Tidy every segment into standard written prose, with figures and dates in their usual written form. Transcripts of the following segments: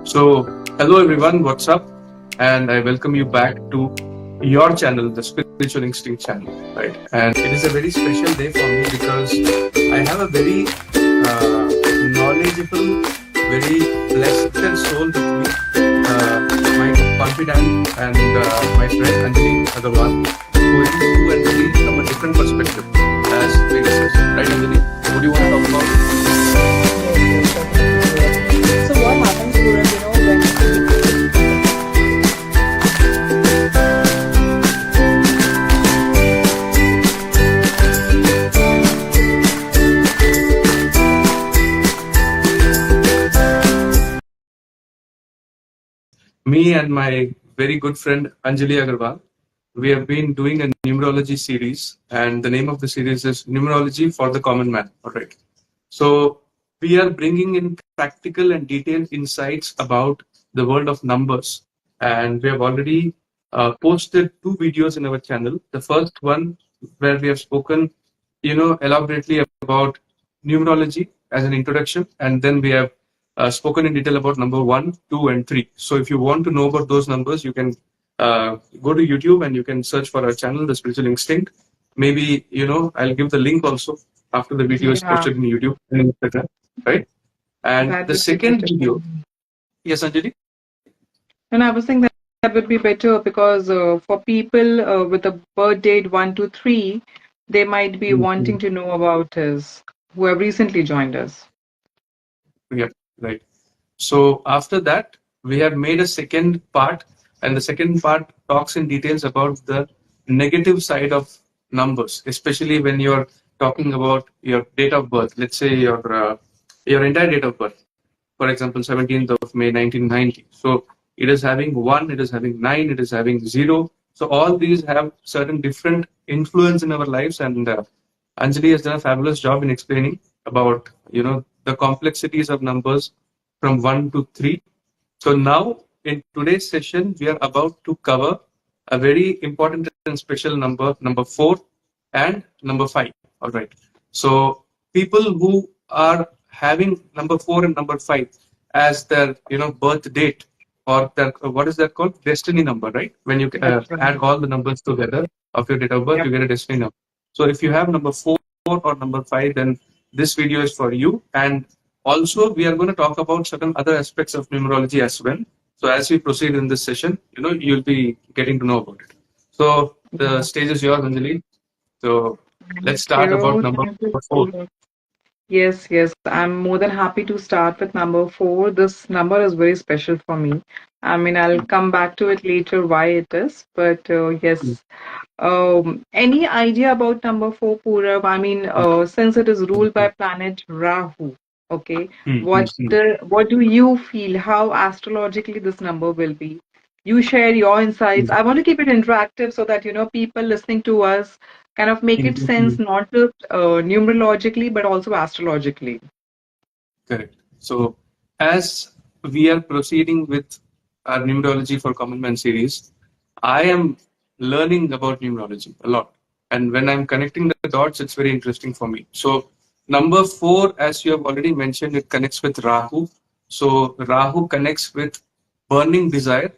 So, hello everyone, what's up? And I welcome you back to your channel, the Spiritual Instinct channel, right? And it is a very special day for me because I have a very knowledgeable, very blessed soul with me, my confidant and my friend Anjalli Agrawal, who is who and see from a different perspective as we discussed, right, Anjalli? Would you want to talk about it? So what happens, Pooran, Me and my very good friend Anjalli Agrawal, we have been doing a numerology series, and the name of the series is Numerology for the Common Man. All right. So we are bringing in practical and detailed insights about the world of numbers, and we have already posted 2 videos in our channel. The first one where we have spoken, elaborately about numerology as an introduction, and then we have spoken in detail about number 1, 2, and 3. So if you want to know about those numbers, you can go to YouTube and you can search for our channel, The Spiritual Instinct. Maybe, I'll give the link also after the video is posted in YouTube and Instagram, right? And the second video, yes, Anjali? And I was saying that would be better because for people with a birth date 1 to 3, they might be wanting to know about us who have recently joined us. Yeah, right. So after that, we have made a second part, and the second part talks in details about the negative side of numbers, especially when you're talking about your date of birth. Let's say your entire date of birth, for example, 17th of May 1990. So it is having 1, it is having 9, it is having 0. So all these have certain different influence in our lives, and Anjali has done a fabulous job in explaining about the complexities of numbers from 1 to 3. So now in today's session, we are about to cover a very important and special number 4 and number 5. All right. So people who are having number 4 and number 5 as their birth date, or their what is that called, destiny number, right? When you add all the numbers together of your date of birth, you get a destiny number. So if you have number 4 or number 5, then this video is for you. And also we are going to talk about certain other aspects of numerology as well. So as we proceed in this session, you'll be getting to know about it. So the stage is yours, Anjali. So let's start about number 4. Yes, I'm more than happy to start with number 4. This number is very special for me. I mean, I'll come back to it later why it is, but yes. Any idea about number 4, Purav? I mean, since it is ruled by planet Rahu, okay, what do you feel? How astrologically this number will be? You share your insights. I want to keep it interactive so that people listening to us kind of make it sense not just numerologically but also astrologically. Correct. So as we are proceeding with our Numerology for Common Man series, I am learning about numerology a lot. And when I'm connecting the dots, it's very interesting for me. So number 4, as you have already mentioned, it connects with Rahu. So Rahu connects with burning desire,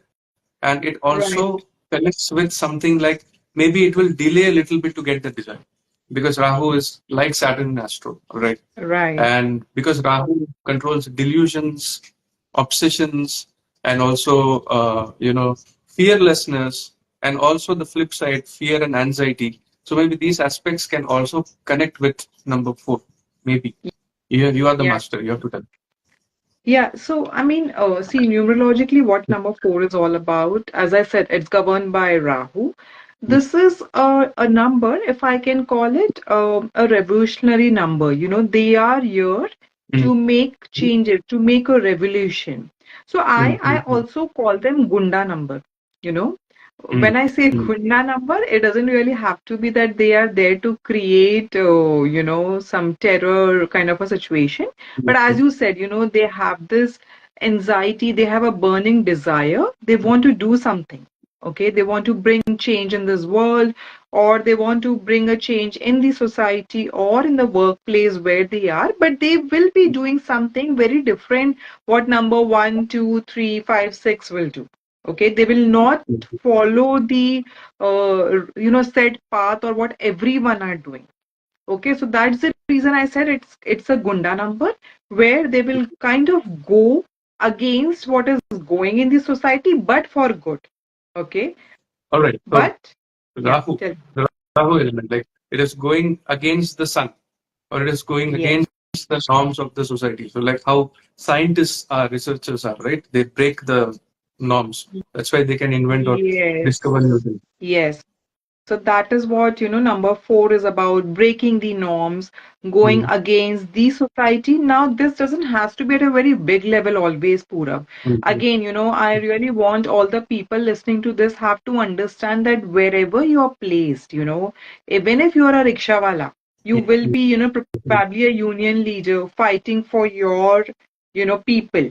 and it also connects with something like maybe it will delay a little bit to get the desire, because Rahu is like Saturn in astro, right? Right. And because Rahu controls delusions, obsessions, and also fearlessness, and also the flip side, fear and anxiety. So maybe these aspects can also connect with number 4. Maybe you are the master. You have to tell. Yeah, so I mean, see, numerologically, what number 4 is all about, as I said, it's governed by Rahu. This is a number, if I can call it, a revolutionary number. They are here to make changes, to make a revolution. So I also call them Gunda number. When I say Gunda number, it doesn't really have to be that they are there to create, some terror kind of a situation. But as you said, they have this anxiety, they have a burning desire, they want to do something. Okay, they want to bring change in this world, or they want to bring a change in the society or in the workplace where they are, but they will be doing something very different what number 1, 2, 3, 5, 6 will do. Okay, they will not follow the set path or what everyone are doing. Okay, so that's the reason I said it's a gunda number where they will kind of go against what is going in the society, but for good. Okay, All right. So but yeah, Rahu, tell me. the Rahu element, like it is going against the sun, or it is going Yes, against the norms of the society. So like how scientists are, researchers are, right? They break the norms. That's why they can invent or yes, discover new things. yes. So that is what, number four is about breaking the norms, going Mm-hmm. against the society. Now, this doesn't have to be at a very big level always, Purab. Mm-hmm. Again, I really want all the people listening to this have to understand that wherever you're placed, even if you're a rickshawala, you will be, probably a union leader fighting for your, people.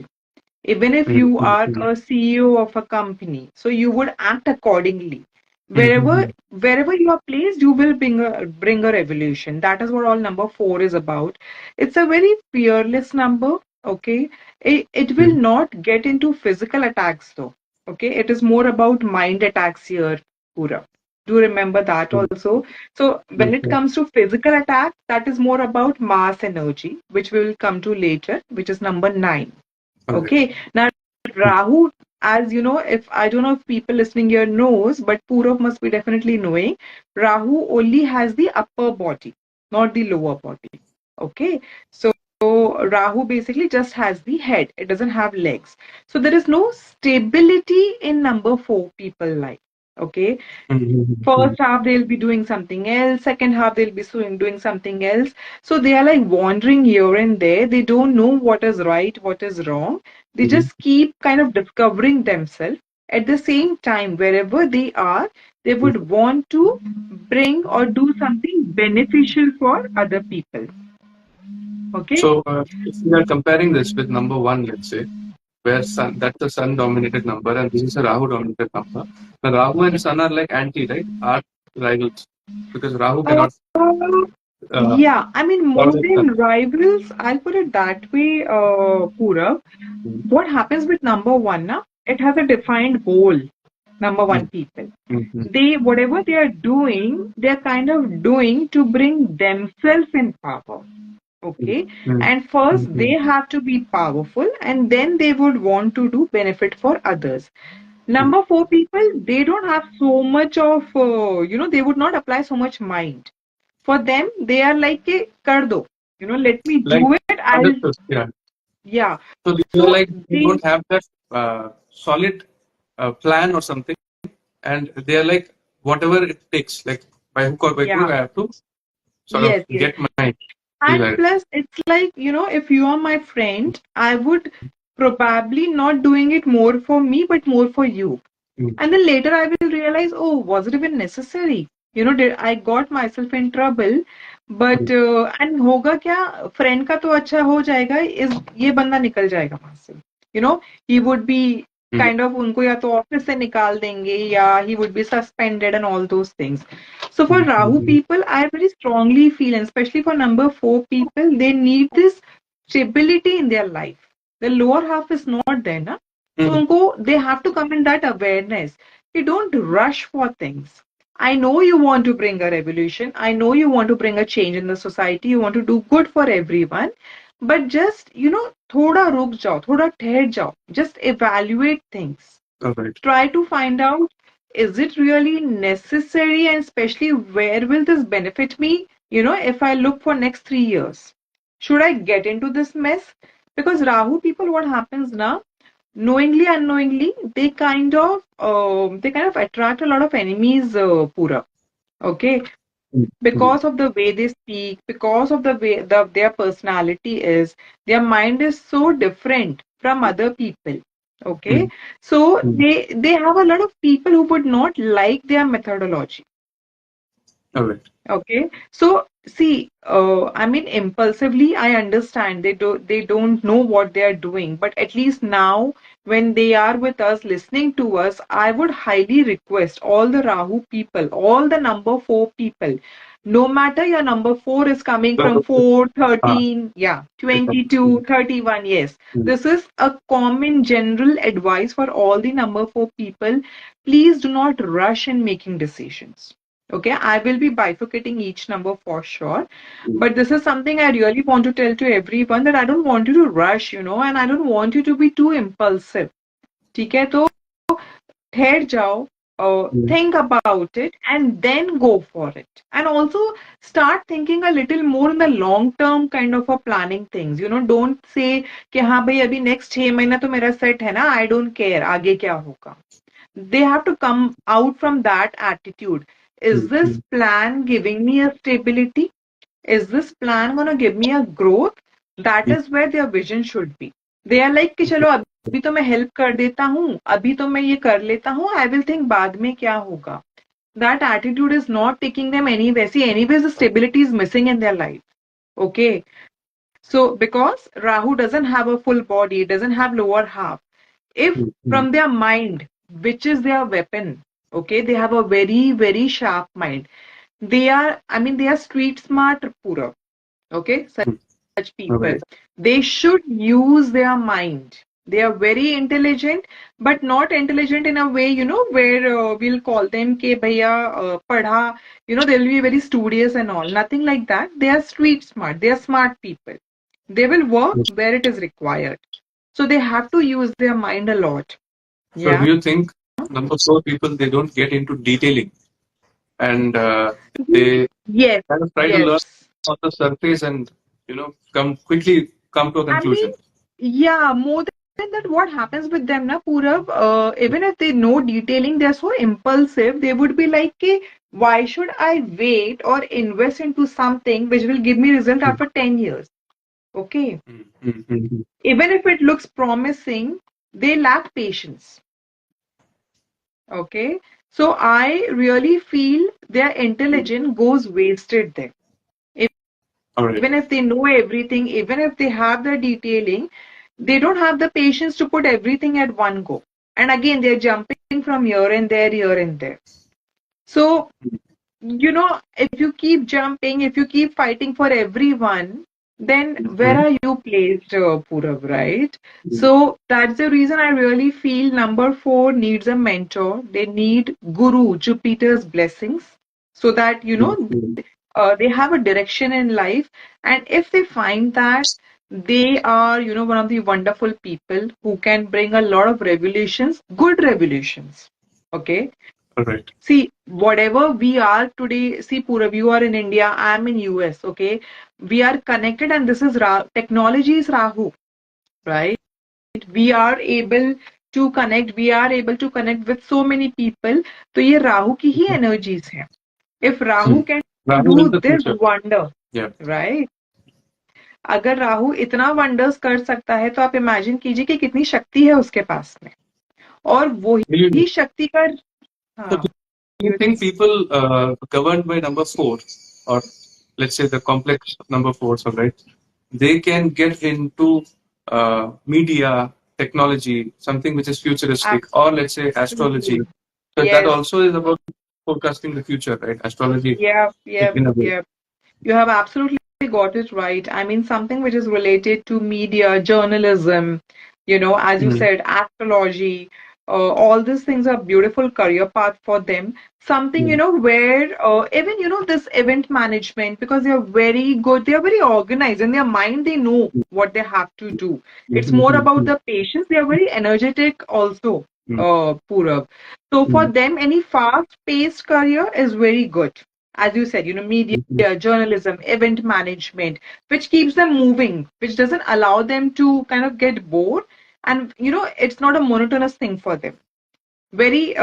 Even if you are Mm-hmm. a CEO of a company, so you would act accordingly. Wherever Mm-hmm. wherever you are placed, you will bring a revolution. That is what all number four is about. It's a very fearless number. Okay, it will not get into physical attacks though. Okay, it is more about mind attacks here, Pura. Do remember that also. So when it Okay. comes to physical attack, that is more about mass energy, which we will come to later, which is number nine. All right. Okay. Now, Rahu, as you know, if I don't know if people listening here knows, but Purav must be definitely knowing, Rahu only has the upper body, not the lower body. Okay. So Rahu basically just has the head. It doesn't have legs. So there is no stability in number four people life. Okay. Mm-hmm. First half they'll be doing something else, second half they'll be doing something else. So they are like wandering here and there. They don't know what is right, what is wrong. They Mm-hmm. just keep kind of discovering themselves. At the same time, wherever they are, they would want to bring or do something beneficial for other people. Okay? So if we are comparing this with number one, let's say, where sun, that's a sun dominated number and this is a Rahu dominated number. The Rahu and Sun are like anti, right? Are rivals because Rahu Uh, cannot uh, yeah, I mean, more tolerate than Sun. rivals, I'll put it that way, Purav. What happens with number one, na? It has a defined goal. Number one, people. Mm-hmm. They, whatever they are doing, they're kind of doing to bring themselves in power. Okay. And first, they Mm-hmm. have to be powerful, and then they would want to do benefit for others. Number four, people, they don't have so much of, they would not apply so much mind. For them, they are like a kardo. Let me Like do it. I'll, understood, yeah. yeah. So they are So like they they, don't have that solid plan or something, and they are like whatever it takes, like by hook or by crook, yeah. I have to sort of Yes, yes. get my And desired. plus, it's like, if you are my friend, I would probably not doing it more for me, but more for you. Mm. And then later I will realize, oh, was it even necessary? Did I got myself in trouble? But and होगा क्या friend का तो अच्छा हो जाएगा इस ये बंदा निकल जाएगा वहां से. He would be Mm. kind of उनको या तो ऑफिस से निकाल देंगे या he would be suspended and all those things. So for Rahu Mm. people, I very strongly feel, and especially for number four people, they need this stability in their life. The lower half is not there, na? So Mm. they have to come in that awareness. You don't rush for things. I know you want to bring a revolution. I know you want to bring a change in the society. You want to do good for everyone. But just, thoda ruk jao, thoda ठहर jao. Just evaluate things. All right. Try to find out, is it really necessary, and especially where will this benefit me, if I look for next 3 years? Should I get into this mess? Because Rahu people, what happens now? Knowingly, unknowingly, they kind of attract a lot of enemies, Pura. Okay, Mm. because of the way they speak, because of the way their personality is, their mind is so different from other people. Okay, Mm. so Mm. they have a lot of people who would not like their methodology. All right. Okay, so see, I mean, impulsively, I understand they don't know what they are doing, but at least now, when they are with us, listening to us, I would highly request all the Rahu people, all the number four people, no matter your number four is coming from 4, Ah, 13, yeah, exactly. 22, 31, yes. Mm, This is a common general advice for all the number four people. Please do not rush in making decisions. Okay, I will be bifurcating each number for sure. mm, But this is something I really want to tell to everyone that I don't want you to rush, and I don't want you to be too impulsive. ठीक है तो ठहर जाओ, mm, think about it and then go for it. And also start thinking a little more in the long term kind of a planning things. Don't say कि हाँ भाई अभी next 6 महीना तो मेरा set है ना, I don't care आगे क्या होगा. They have to come out from that attitude. Is mm, this mm, plan giving me a stability? Is this plan going to give me a growth? That mm, is where their vision should be. They are like कि चलो अभी तो मैं help कर देता हूँ, अभी तो मैं ये कर लेता हूँ, I will think बाद में क्या होगा. That attitude is not taking them anywhere. See, anyways, the stability is missing in their life. Okay. So, because Rahu doesn't have a full body, it doesn't have lower half. If mm, mm. from their mind, which is their weapon, okay, they have a very, very sharp mind. They are street smart, Pura. Okay, such All people. right. They should use their mind. They are very intelligent, but not intelligent in a way, where we'll call them ke bhaiya padha, they'll be very studious and all. Nothing like that. They are street smart. They are smart people. They will work Yes. where it is required. So they have to use their mind a lot. So do Yeah. you think number four people, they don't get into detailing, and they Yes, kind of try to learn yes. on the surface and come quickly come to a I mean, conclusion? yeah, more than that, what happens with them, na, Purav, even if they know detailing, they're so impulsive, they would be like, "Ki, why should I wait or invest into something which will give me result Mm, after 10 years? Okay. mm, mm, mm, Even if it looks promising, they lack patience. Okay. So I really feel their mm. intelligence goes wasted there. All right. Even if they know everything, even if they have the detailing, they don't have the patience to put everything at one go. And again, they're jumping from here and there, here and there. So, if you keep jumping, if you keep fighting for everyone, then where Mm, are you placed, Purav, right? mm, So that's the reason I really feel number four needs a mentor. They need Guru, Jupiter's blessings, so that, mm, mm, they have a direction in life. And if they find that, they are, one of the wonderful people who can bring a lot of revolutions, good revolutions. Okay. all right. See, whatever we are today, see, Purav, you are in India, I am in US, okay? We are connected, and this is technology is Rahu, right? We are able to connect, we are able to connect with so many people. तो ये राहु की ही energies हैं. If Hmm. Rahu can Rahul is do the this future. wonder, Yeah. right? अगर राहु इतना wonders कर सकता है तो आप इमेजिन कीजिए कि कितनी शक्ति है उसके पास में. और वो Do ही शक्ति का, so हाँ, do you you think think. people governed by number four, or let's say the complex number fours, all right, they can get into media, technology, something which is futuristic, or let's say astrology. Absolutely. So that Yes. also is about forecasting the future, right? Astrology, Yeah, yeah, in a way. yeah. You have absolutely got it right. I mean, something which is related to media, journalism, as you Mm, said, astrology, all these things are beautiful career path for them. Something, mm, where even, this event management, because they are very good, they are very organized in their mind, they know mm, what they have to do. mm, It's more mm, about mm, the patience. They are very energetic also, mm, Purav. So for mm, them, any fast-paced career is very good. As you said, media, mm, mm, journalism, event management, which keeps them moving, which doesn't allow them to kind of get bored. And, it's not a monotonous thing for them. Very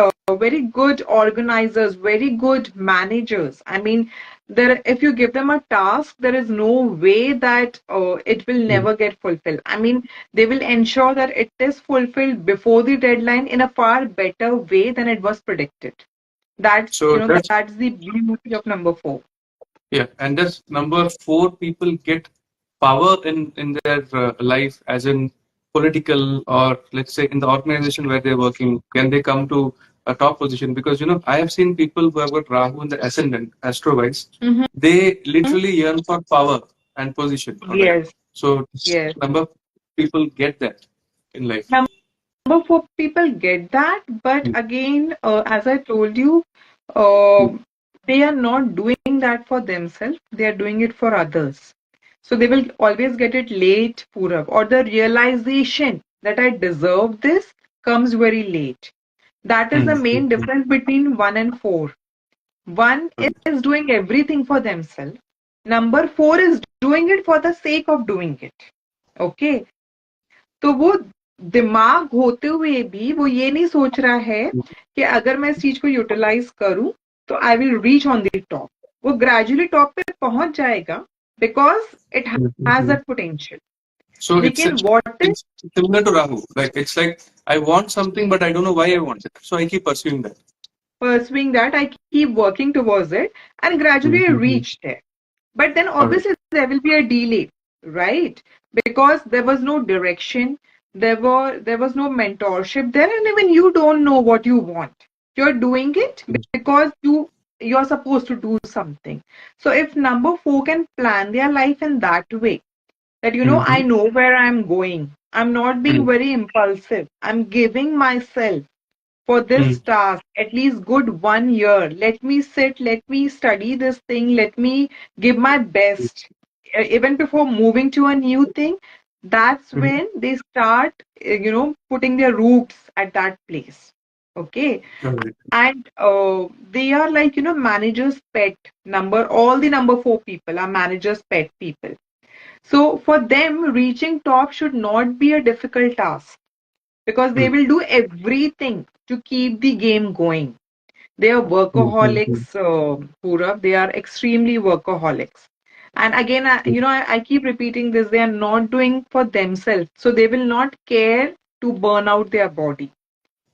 good organizers, very good managers. I mean, if you give them a task, there is no way that it will mm. never get fulfilled. I mean, they will ensure that it is fulfilled before the deadline in a far better way than it was predicted. That's, So that's that's the beauty of number 4. yeah, and does number four people get power in their life, as in political or let's say in the organization where they're working? Can they come to a top position? Because I have seen people who have got Rahu in the ascendant, astro-wise, Mm-hmm. they literally yearn for power and position. All right. Yes, So yes. number of people get that in life. Number 4 people get that, but Mm, again, as I told you, mm, they are not doing that for themselves, they are doing it for others. So they will always get it late, Purav, or the realization that I deserve this comes very late. That is the mm, main mm, difference between 1 and 4. 1 mm, is doing everything for themselves. Number 4 is doing it for the sake of doing it. Okay. तो वो दिमाग होते हुए भी वो ये नहीं सोच रहा है कि अगर मैं इस चीज को यूटिलाइज करूं तो I will reach on the top. वो ग्रेजुअली टॉप पे पहुंच जाएगा because it mm, has mm. That potential. So लेकिन what is it's similar to Rahu. Like it's like I want something, but I don't know why I want it. So I keep pursuing that. pursuing that, I keep working towards it and gradually I Mm-hmm. reach there. But then All right. obviously there will be a delay, right? Because there was no direction, there was no mentorship there, and even you don't know what you want. You're doing it because you're supposed to do something. So if number 4 can plan their life in that way, that I Mm-hmm. know where I'm going. I'm not being very impulsive. I'm giving myself for this task at least good 1 year. Let me sit, let me study this thing, let me give my best. Even before moving to a new thing, that's Mm-hmm. when they start, putting their roots at that place. Okay. All right. And they are like, managers' pet number. All the number 4 people are managers' pet people. So for them, reaching top should not be a difficult task because they will do everything to keep the game going. They are Mm-hmm. workaholics, Purav. They are extremely workaholics. And again, I keep repeating this. They are not doing for themselves. So they will not care to burn out their body.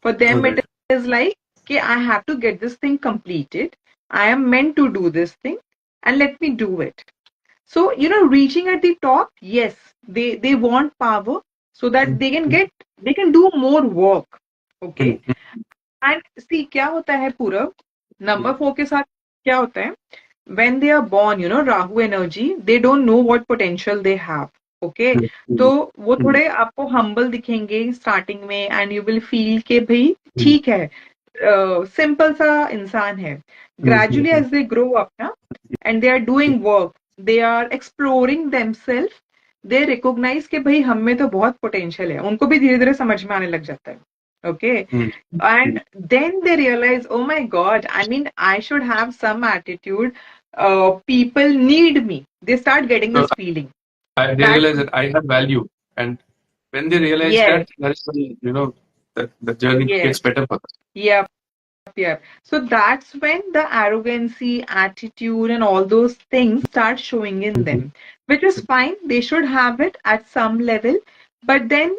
For All them, it right. is like, okay, I have to get this thing completed. I am meant to do this thing and let me do it. So, reaching at the top, yes, they want power so that they can do more work. Okay. Mm-hmm. And see, क्या होता है पूरब, number 4 के साथ क्या होता है, when they are born, Rahu energy, they don't know what potential they have. Okay. तो वो थोड़े आपको humble दिखेंगे स्टार्टिंग में and you will feel कि भाई ठीक है, सिंपल सा इंसान है. Gradually as they grow up ना and they are doing work, they are exploring themselves, they recognize कि भाई हम में तो बहुत potential है. उनको भी धीरे धीरे समझ में आने लग जाता है. Okay. And then they realize, oh my God, I mean, I should have some attitude. People need me. They start getting So this feeling they that, realize that I have value, and when they realize yes, that, that's when that the journey yes, gets better for them. yep, yep. So that's when the arrogancy, attitude, and all those things start showing in Mm-hmm. them, which is fine. They should have it at some level. But then,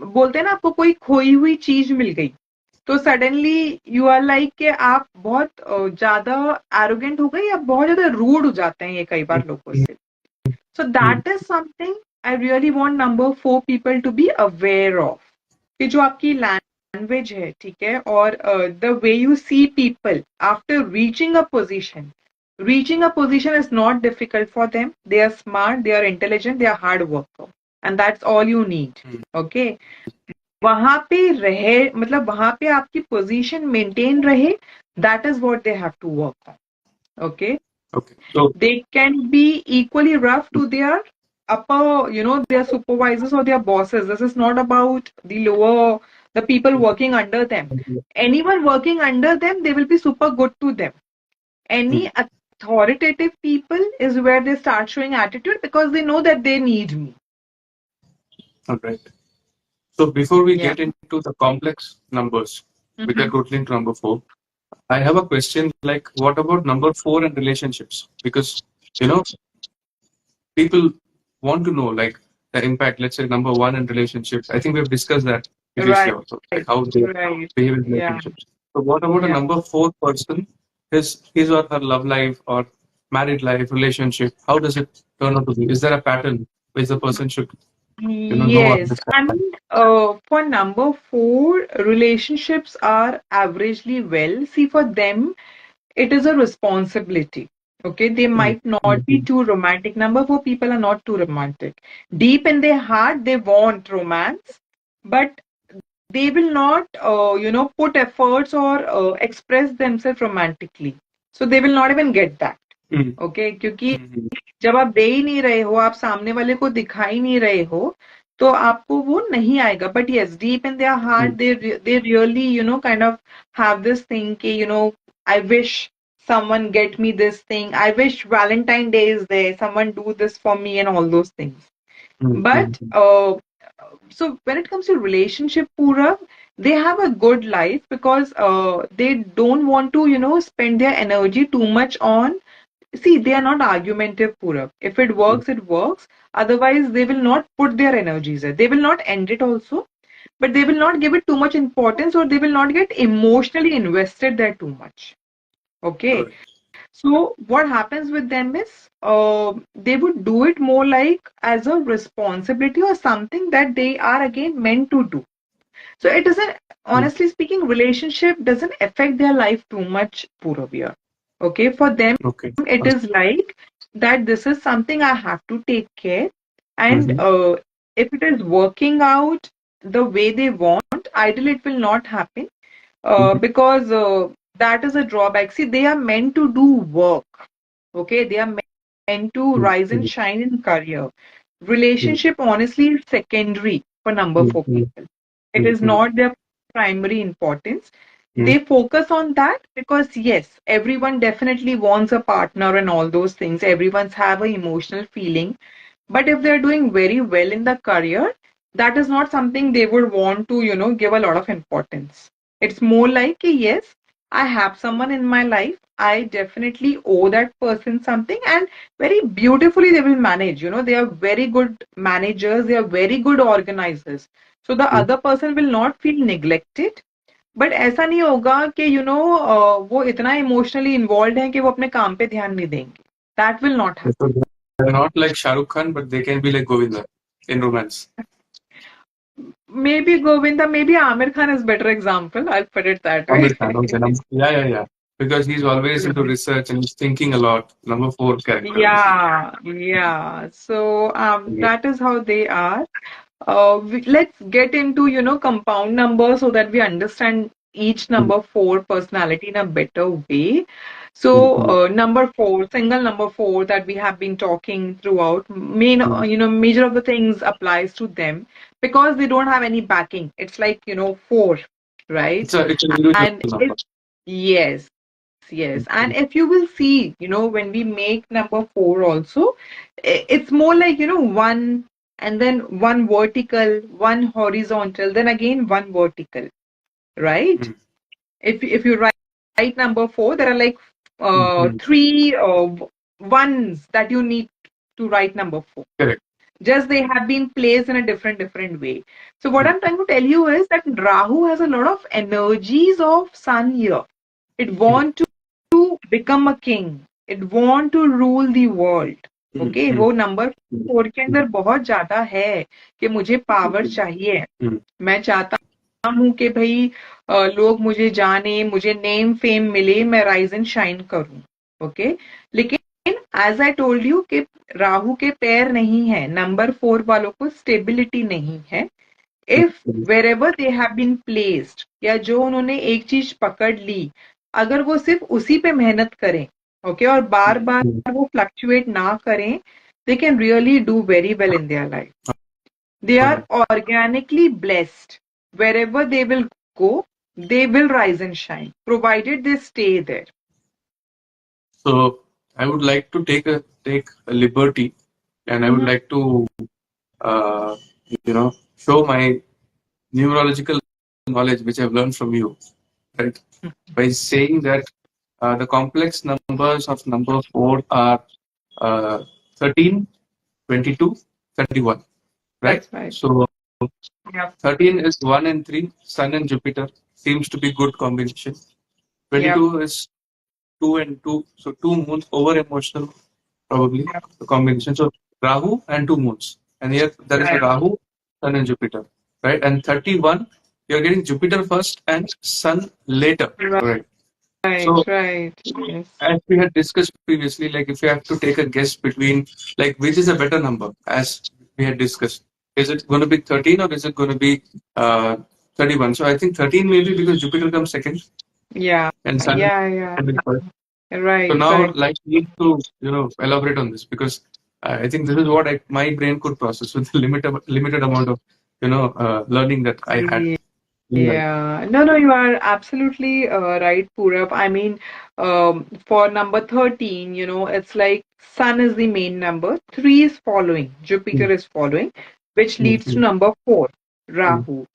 बोलते हैं ना आपको कोई खोई हुई चीज मिल गई तो सडनली यू आर लाइक कि आप बहुत ज्यादा एरोगेंट हो गए या बहुत ज्यादा रूड हो जाते हैं ये कई बार लोगों से. So that is something I really want number 4 people to be aware of कि जो आपकी लैंग्वेज है, ठीक है, और the way you see people after reaching a position is not difficult for them. They are smart, they are intelligent, they are hard worker and that's all you need. Okay. वहां पे रहे, मतलब वहां पे आपकी पोजीशन मेंटेन रहे, that is what they have to work on. Okay. Okay. So they can be equally rough to their upper, their supervisors or their bosses. This is not about the people working under them. Anyone working under them, they will be super good to them. Any authoritative people is where they start showing attitude because they know that they need me. all right. So before we Yeah. get into the complex numbers, we get totally into number four. I have a question like, what about number four and relationships? Because you know, people want to know like the impact. Let's say number one in relationships. I think we've discussed that previously Right. also, like how they Right. behave in Yeah. relationships. So what about a Yeah. number 4 person? His or her love life or married life, relationship, how does it turn out to be? Is there a pattern which the person should, know or Yes, I understand? mean, for number four, relationships are averagely well. See, for them, it is a responsibility. Okay, they Mm, might not be mm, too romantic. Number four people are not too romantic. Deep in their heart, they want romance, but they will not, put efforts or express themselves romantically. So they will not even get that. mm, Okay, क्योंकि mm, जब आप दे ही नहीं रहे हो, आप सामने वाले को दिखा ही नहीं रहे हो, तो आपको वो नहीं आएगा. But yes, deep in their heart mm, they really kind of have this thing कि I wish someone get me this thing, I wish Valentine Day is there, someone do this for me and all those things. mm, But mm, so when it comes to relationship, Pura, they have a good life because they don't want to spend their energy too much on. See, they are not argumentative, Purab. If it mm, works, it works. Otherwise, they will not put their energies there. They will not end it also, but they will not give it too much importance or they will not get emotionally invested there too much. Okay. correct. So what happens with them is they would do it more like as a responsibility or something that they are again meant to do. So it doesn't, Mm, honestly speaking, relationship doesn't affect their life too much, Puravia. Okay, for them, okay. it is like that this is something I have to take care. And Mm-hmm. if it is working out the way they want, ideally it will not happen Mm-hmm. because that is a drawback. See, they are meant to do work. Okay, they are meant to rise and Mm-hmm. shine in career. Relationship, honestly, is secondary for number four Mm-hmm. people. It is Mm-hmm. not their primary importance. They focus on that because yes, everyone definitely wants a partner and all those things. Everyone's have an emotional feeling. But if they're doing very well in the career, that is not something they would want to, give a lot of importance. It's more like, yes, I have someone in my life. I definitely owe that person something, and very beautifully they will manage. They are very good managers, they are very good organizers. So the Mm-hmm. other person will not feel neglected. But ऐसा नहीं होगा कि वो इतना emotionally involve है कि वो अपने काम पे ध्यान नहीं देंगे. That will not So happen. they're not like Shah Rukh Khan, but they can be like Govinda in romance. May be Govinda, may be Aamir Khan is better example, I put it that way. Amir Khan, okay. Yeah, yeah, yeah. Because he's always into research and he's thinking a lot. Number 4 character. Yeah, yeah. So Yeah. that is how they are. Let's get into compound numbers so that we understand each Mm, number four personality in a better way. So mm, number four, single number four that we have been talking throughout, main mm. major of the things applies to them because they don't have any backing. It's like four, right? It's an individual And number. it, yes, yes. And if you will see, when we make number four also, it's more like, one and then one vertical, one horizontal, then again one vertical, right? Mm, If you write number four, there are like mm, mm. three ones that you need to write number four. Correct. Just they have been placed in a different way. So what Mm, I'm trying to tell you is that Rahu has a lot of energies of sun here. It mm, wants to become a king. It want to rule the world. mm, Okay, mm, वो number mm, four के mm, अंदर बहुत ज्यादा है कि मुझे power mm, चाहिए. mm, मैं चाहता हूँ कि भाई लोग मुझे जाने, मुझे नेम फेम मिले, मैं राइज एंड शाइन करूँ. ओके, लेकिन एज आई टोल्ड यू कि राहु के पैर नहीं है, नंबर फोर वालों को स्टेबिलिटी नहीं है. If mm, wherever they have been placed, या जो उन्होंने एक चीज पकड़ ली, अगर वो सिर्फ उसी पे मेहनत करें, ओके, और बार बार mm. वो फ्लक्चुएट ना करें, they can really do very well in their life. They All are right. organically blessed. Wherever they will go, they will rise and shine, provided they stay there. So I would like to take a liberty, and I would Mhm. like to uh, show my numerological knowledge which I've learned from you, right? By saying that the complex numbers of number 4 are uh, 13, 22, 31, right? That's right. So Yep. 13 is 1 and 3, Sun and Jupiter. Seems to be good combination. 22 is 2 and 2, so 2 moons, over emotional, probably Yep. the combination. So Rahu and 2 moons. And here there is a Right. Rahu, Sun and Jupiter. Right? And 31, you're getting Jupiter first and Sun later. Right. So Right. Yes. as we had discussed previously, like if you have to take a guess between like which is a better number, as we had discussed, is it going to be 13 or is it going to be 31? So I think 13 maybe because Jupiter comes second Yeah. and Sun Yeah. is first. So Right. now, Right. like, you need to elaborate on this because I think this is what my brain could process with the limited amount of learning that I had in life. Yeah, no, you are absolutely right, Purab. I mean, for number 13, it's like Sun is the main number, 3 is following, Mm, Jupiter is following, which mm, leads to mm, number 4, mm, Rahu.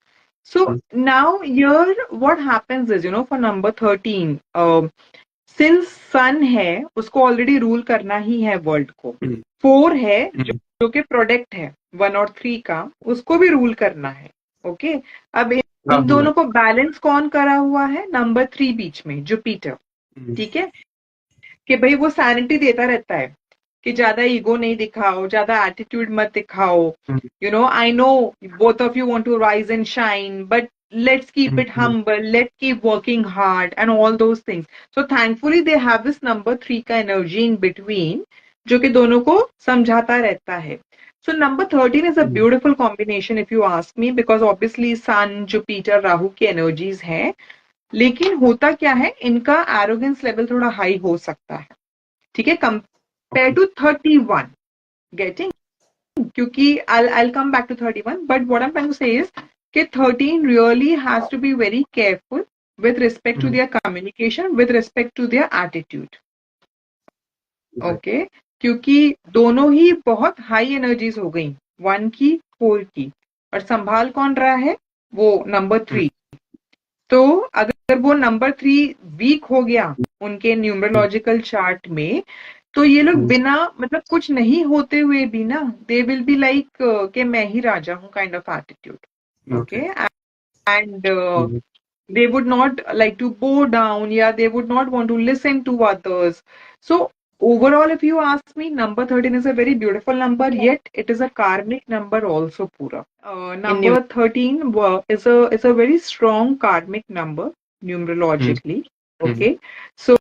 So mm, now here, what happens is, for number 13, since सन है उसको already rule करना ही है world को mm, 4 है mm. जो कि product है 1 और 3 का उसको भी रूल करना है ओके अब इन Rahu, दोनों right? को बैलेंस कौन करा हुआ है नंबर 3 बीच में जुपिटर Mm, ठीक है कि भाई वो सैनिटी देता रहता है कि ज्यादा ईगो नहीं दिखाओ ज्यादा एटीट्यूड मत दिखाओ mm, I know both of you want to rise and shine but let's keep mm, it mm, humble let's keep working hard and all those things so thankfully they have this number 3 का energy in between जो कि दोनों को समझाता रहता है so number 13 is a mm, beautiful combination if you ask me because obviously sun jupiter rahu की energies हैं लेकिन होता क्या है इनका एरोगेंस लेवल थोड़ा हाई हो सकता है ठीक है कंपेयर okay. टू 31 गेटिंग क्योंकि I'll come back to 31 but what I'm trying to say is कि 13 really has to be very careful with respect to Mm, their communication with respect to their attitude right. okay क्योंकि दोनों ही बहुत high energies हो गई 1 की 4 की और संभाल कौन रहा है वो नंबर Mm, 3 तो अगर वो नंबर 3 वीक हो गया उनके mm, न्यूमरोलॉजिकल चार्ट में तो ये लोग mm. बिना मतलब कुछ नहीं होते हुए भी ना दे विल बी लाइक कि मैं ही राजा हूँ kind of attitude Okay. Okay and Mm, they would not like to bow down yeah they would not want to listen to others so overall if you ask me number 13 is a very beautiful number yet it is a karmic number also pura number 13 is a very strong karmic number mm, numerologically mm, okay so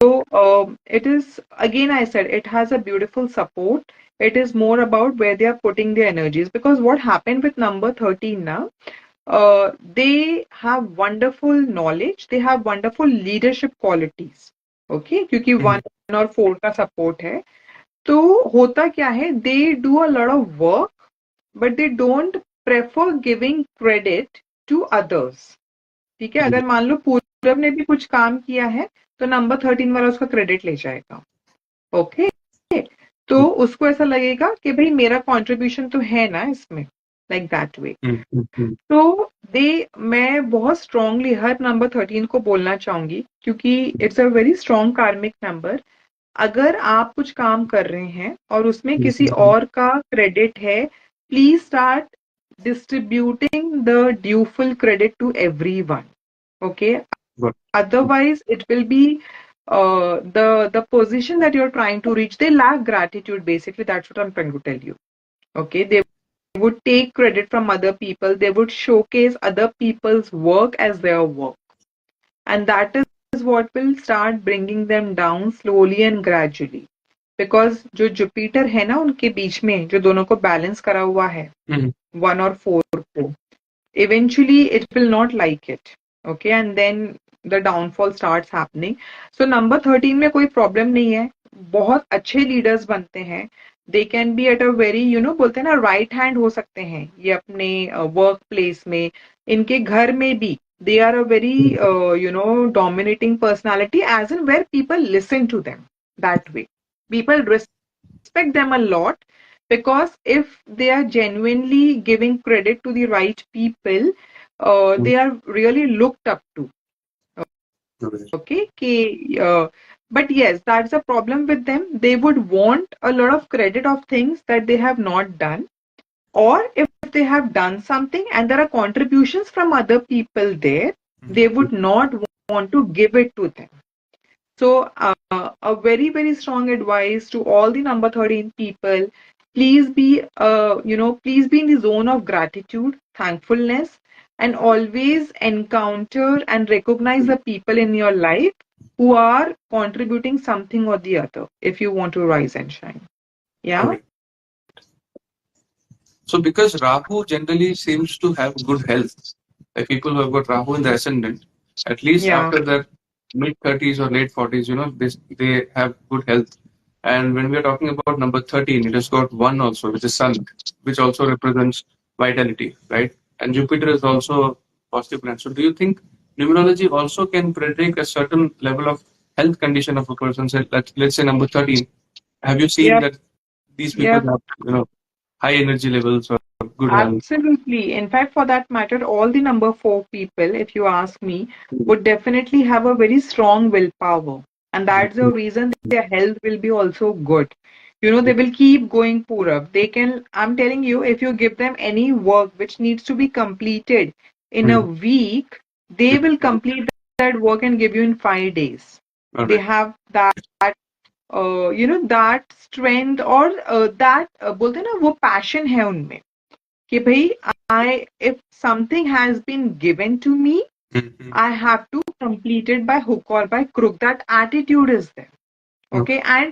it is again I said it has a beautiful support it is more about where they are putting their energies because what happened with number 13 now they have wonderful knowledge they have wonderful leadership qualities okay क्योंकि mm, 1 और 4 का support है तो होता क्या है they do a lot of work but they don't prefer giving credit to others ठीक है mm, अगर मान लो पूरब ने भी कुछ काम किया है तो नंबर 13 वाला उसका क्रेडिट ले जाएगा ओके तो उसको ऐसा लगेगा कि भाई मेरा कंट्रीब्यूशन तो है ना इसमें like that way mm, mm, mm, तो मैं बहुत स्ट्रांगली हर नंबर 13 को बोलना चाहूंगी क्योंकि इट्स अ वेरी स्ट्रांग कार्मिक नंबर अगर आप कुछ काम कर रहे हैं और उसमें mm, किसी mm. और का क्रेडिट है please start distributing the due credit to everyone okay Got otherwise it will be the position that you're trying to reach they lack gratitude basically that's what I'm trying to tell you okay they would take credit from other people they would showcase other people's work as their work and that is what will start bringing them down slowly and gradually because जो Jupiter है ना उनके बीच में जो दोनों को balance करा हुआ है Mm, 1 और 4 को eventually it will not like it okay and then the downfall starts happening so number 13 में कोई प्रॉब्लम नहीं है बहुत अच्छे लीडर्स बनते हैं दे can B at a very बोलते हैं ना राइट हैंड हो सकते हैं ये अपने वर्क प्लेस में इनके घर में भी they are a very mm, dominating personality as in where people listen to them that way people respect them a lot because if they are genuinely giving credit to the right people mm. they are really looked up to Okay. okay but yes that's a problem with them they would want a lot of credit of things that they have not done or if they have done something and there are contributions from other people there, they would not want to give it to them. So, a very, very strong advice to all the number 13 people, please be, please be in the zone of gratitude, thankfulness, and always encounter and recognize the people in your life who are contributing something or the other if you want to rise and shine. Yeah? Correct. So because Rahu generally seems to have good health, like people who have got Rahu in the ascendant, at least Yeah. after their mid 30s or late 40s, they have good health. And when we are talking about number 13, it has got one also, which is Sun, which also represents vitality, right? And Jupiter is also positive planet. So do you think numerology also can predict a certain level of health condition of a person? Say, let's say number 13. Have you seen Yep. that these people Yep. have, high energy levels or good health? Absolutely. In fact, for that matter, all the number four people, if you ask me, would definitely have a very strong willpower. And that's the reason their health will be also good. They will keep going Purab. I'm telling you, if you give them any work which needs to be completed in a Mm. week, they will complete that work and give you in 5 days. All They right. have that strength और that बोलते हैं ना वो passion है उनमें कि भाई I if something has been given to me, Mm-hmm. I have to complete it by hook or by crook. That attitude is there. Okay, and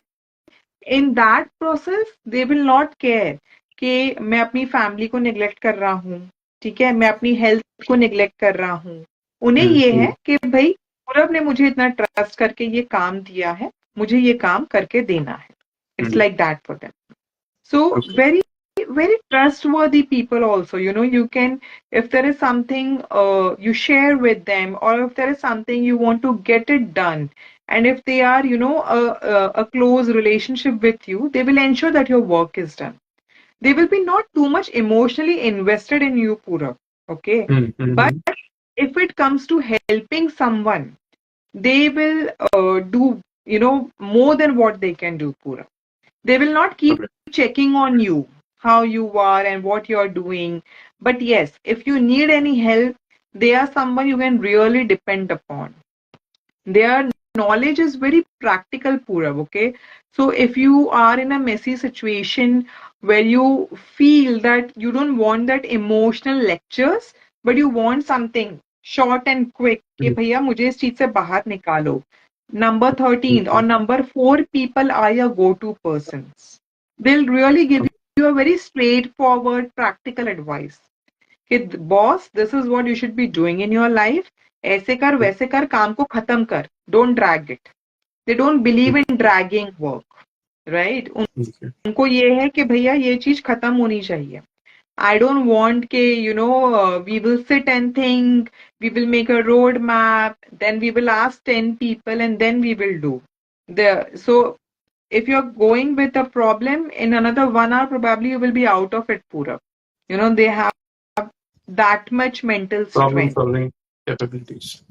in that process they will not care कि मैं अपनी family को neglect कर रहा हूँ, ठीक है, मैं अपनी हेल्थ को नेग्लेक्ट कर रहा हूँ. उन्हें ये है कि भाई पूरब ने मुझे इतना ट्रस्ट करके ये काम दिया है, मुझे ये काम करके देना है. It's like that for them. So Okay. very, very trustworthy people also. You can, if there is something you share with them, or if there is something you want to get it done, and if they are, a close relationship with you, they will ensure that your work is done. They will be not too much emotionally invested in you, Pura. Okay. But Mm-hmm. if it comes to helping someone, they will do, more than what they can do, Pura. They will not keep Okay. checking on you, how you are and what you're doing. But yes, if you need any help, they are someone you can really depend upon. Their knowledge is very practical, Purav, okay? So if you are in a messy situation where you feel that you don't want that emotional lectures, but you want something short and quick, कि भैया मुझे इस चीज से बाहर निकालो. Number 13 or number 4 people are your go-to persons. They'll really give you a very straightforward, practical advice. कि boss, this is what you should be doing in your life. ऐसे कर वैसे कर काम को खत्म कर. Don't drag it. They don't believe in dragging work, right? Okay. उनको ये है कि भैया ये चीज खत्म होनी चाहिए. I don't want ke, we will sit and think, we will make a road map, then we will ask 10 people and then we will do. So if you're going with a problem, in another 1 hour, probably you will be out of it, Pura. They have that much mental Problem strength. solving capabilities.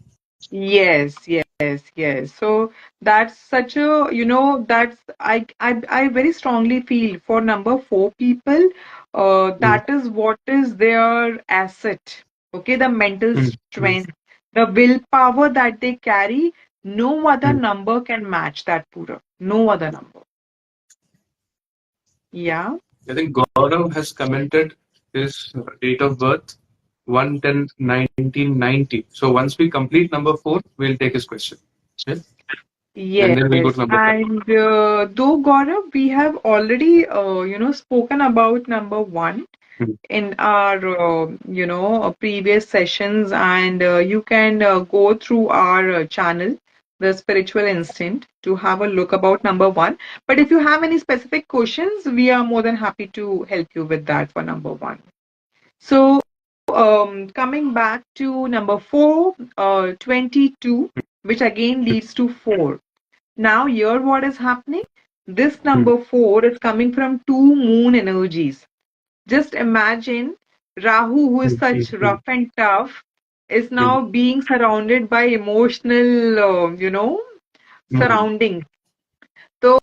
Yes, yes, yes. So that's such a, that's I very strongly feel for number four people, that is what is their asset. Okay, the mental Mm-hmm. strength, the willpower that they carry, no other number can match that, Pura. No other number. Yeah. I think Gaurav has commented his date of birth 1/10/1990. So once we complete number 4, we'll take his question. Yeah? And then we'll go Yes, to number 5. and though Gaurav, we have already, spoken about number one in our, previous sessions, and you can go through our channel, The Spiritual Instinct, to have a look about number one. But if you have any specific questions, we are more than happy to help you with that for number one. So, coming back to number four, 22, which again leads to four. Now, here what is happening? This number four is coming from two moon energies. Just imagine Rahu, who is such rough and tough, is now being surrounded by emotional, surroundings. So,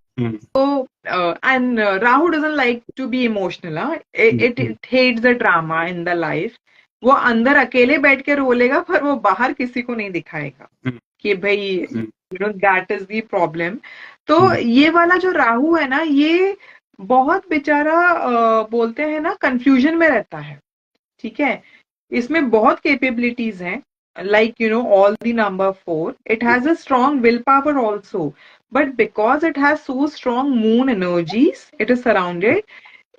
And Rahu doesn't like to be emotional. Huh? It hates the drama in the life. वो अंदर अकेले बैठ के रोलेगा पर वो बाहर किसी को नहीं दिखाएगा कि भाई दैट इज द प्रॉब्लम. तो ये वाला जो राहु है ना, ये बहुत बेचारा बोलते हैं ना कंफ्यूजन में रहता है. ठीक है, इसमें बहुत कैपेबिलिटीज हैं, like all the number 4. It has a strong willpower also, but because it has so strong moon energies, it is surrounded,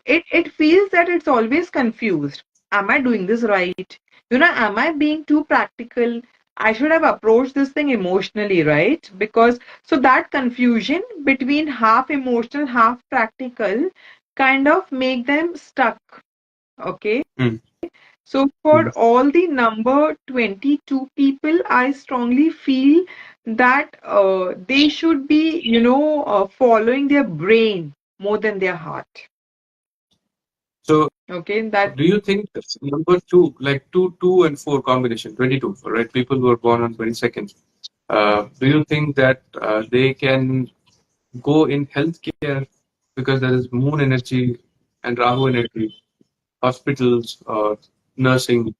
it feels that it's always confused. Am I doing this right? Am I being too practical? I should have approached this thing emotionally, right? Because so that confusion between half emotional, half practical kind of make them stuck. Okay. So for all the number 22 people, I strongly feel that they should be, following their brain more than their heart. So, okay, that do you think number 2, like 2 and 4 combination, 22, right? People who are born on 22nd. Do you think that they can go in healthcare because there is moon energy and Rahu energy, hospitals or nursing,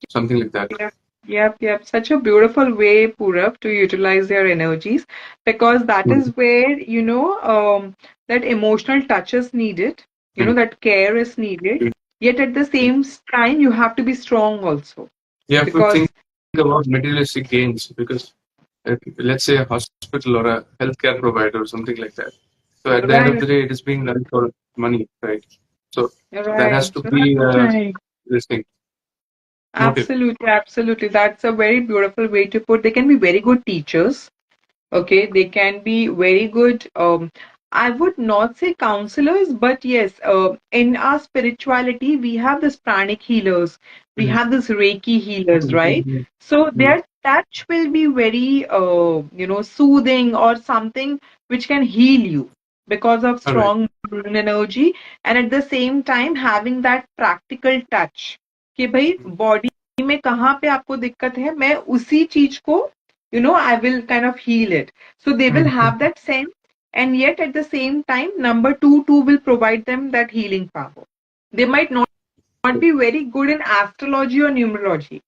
something like that? Yep. Such a beautiful way, Purav, to utilize their energies, because that is where, that emotional touch is needed, that care is needed. Yet at the same time, you have to be strong also. You have to think about materialistic gains because let's say a hospital or a healthcare provider or something like that. So at the end of the day, it is being done for money, right? So there has to be this thing. Absolutely. That's a very beautiful way to put. They can be very good teachers. Okay, they can be very good. I would not say counselors, but yes, in our spirituality, we have this pranic healers, we have this Reiki healers, right? So their touch will be very, soothing or something which can heal you because of strong energy, and at the same time having that practical touch. कि भाई body में कहाँ पे आपको दिक्कत है, मैं उसी चीज को I will kind of heal it. So they will have that sense, and yet at the same time, number two will provide them that healing power. They might not be very good in astrology or numerology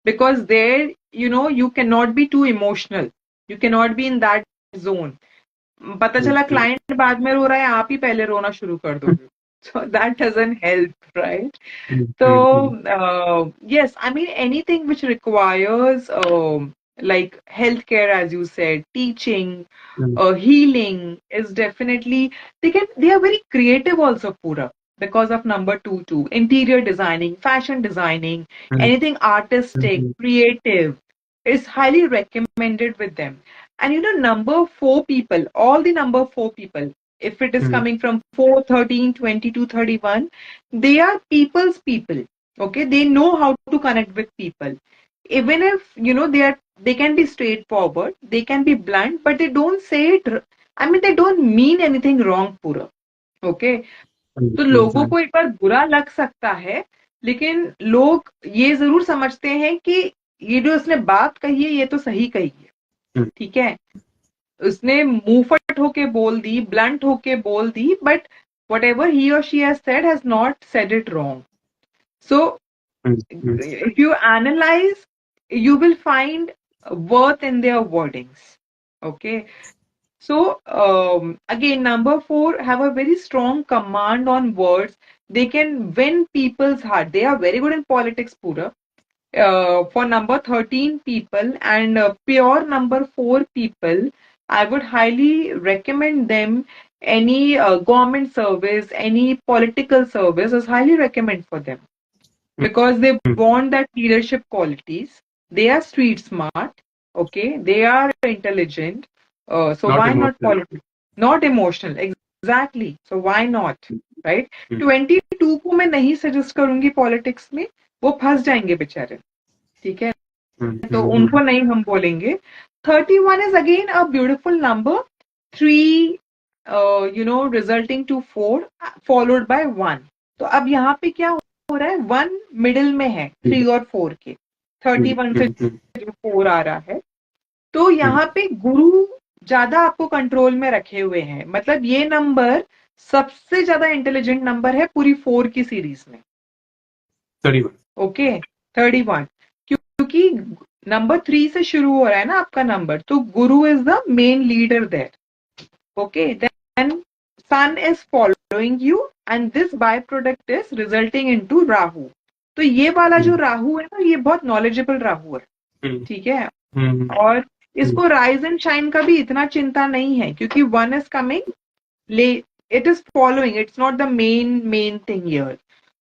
because there, you cannot be too emotional. You cannot be in that zone. पता चला client बाद में रो रहा है, आप ही पहले रोना शुरू कर दोगे. So that doesn't help, right? So yes, I mean anything which requires like healthcare, as you said, teaching, healing is definitely they are very creative also, Pura, because of number two. Interior designing, fashion designing, anything artistic, creative is highly recommended with them. And number 4 people, all the number 4 people, if it is coming from 4, 13, 22, 31, they are people's people. Okay, they know how to connect with people. Even if they can be straightforward, they can be blunt, but they don't say it. I mean, they don't mean anything wrong, Pura. Okay, तो लोगों को एक बार बुरा लग सकता है, लेकिन लोग ये जरूर समझते हैं कि ये जो उसने बात कही है ये तो सही कही है. ठीक है, उसने मुंहफट होके बोल दी, ब्लंट होके बोल दी, but whatever he or she has said has not said it wrong. So if you analyze, you will find worth in their wordings. Okay, so again, number 4 have a very strong command on words. They can win people's heart. They are very good in politics, Pura. For number 13 people and pure number 4 people, I would highly recommend them any government service, any political service is highly recommend for them because they want that leadership qualities. They are street smart. Okay, they are intelligent. So not why emotional. Not politics? Not emotional. Exactly. So why not? Right? 22 को मैं नहीं suggest करूंगी politics में, वो फंस जाएंगे बेचारे. ठीक है, तो उनको नहीं हम बोलेंगे. 31 is again a beautiful number. 3 resulting to 4 followed by 1. तो अब यहाँ पे क्या हो रहा है, 1 मिडिल में है 3 और 4 के. 31 से जो 4 आ रहा है, तो यहाँ पे गुरु ज्यादा आपको कंट्रोल में रखे हुए हैं। मतलब ये नंबर सबसे ज्यादा इंटेलिजेंट नंबर है पूरी 4 की सीरीज में। 31. ओके, 31। क्योंकि नंबर 3 से शुरू हो रहा है ना आपका नंबर, तो Guru is the main leader there. Okay, then sun is following you and this by product is resulting into Rahu. तो ये वाला जो राहु है ना, ये बहुत नॉलेजेबल राहु है, ठीक है। और इसको राइज एंड शाइन का भी इतना चिंता नहीं है, क्योंकि one is coming, it is following, it's not the main thing here.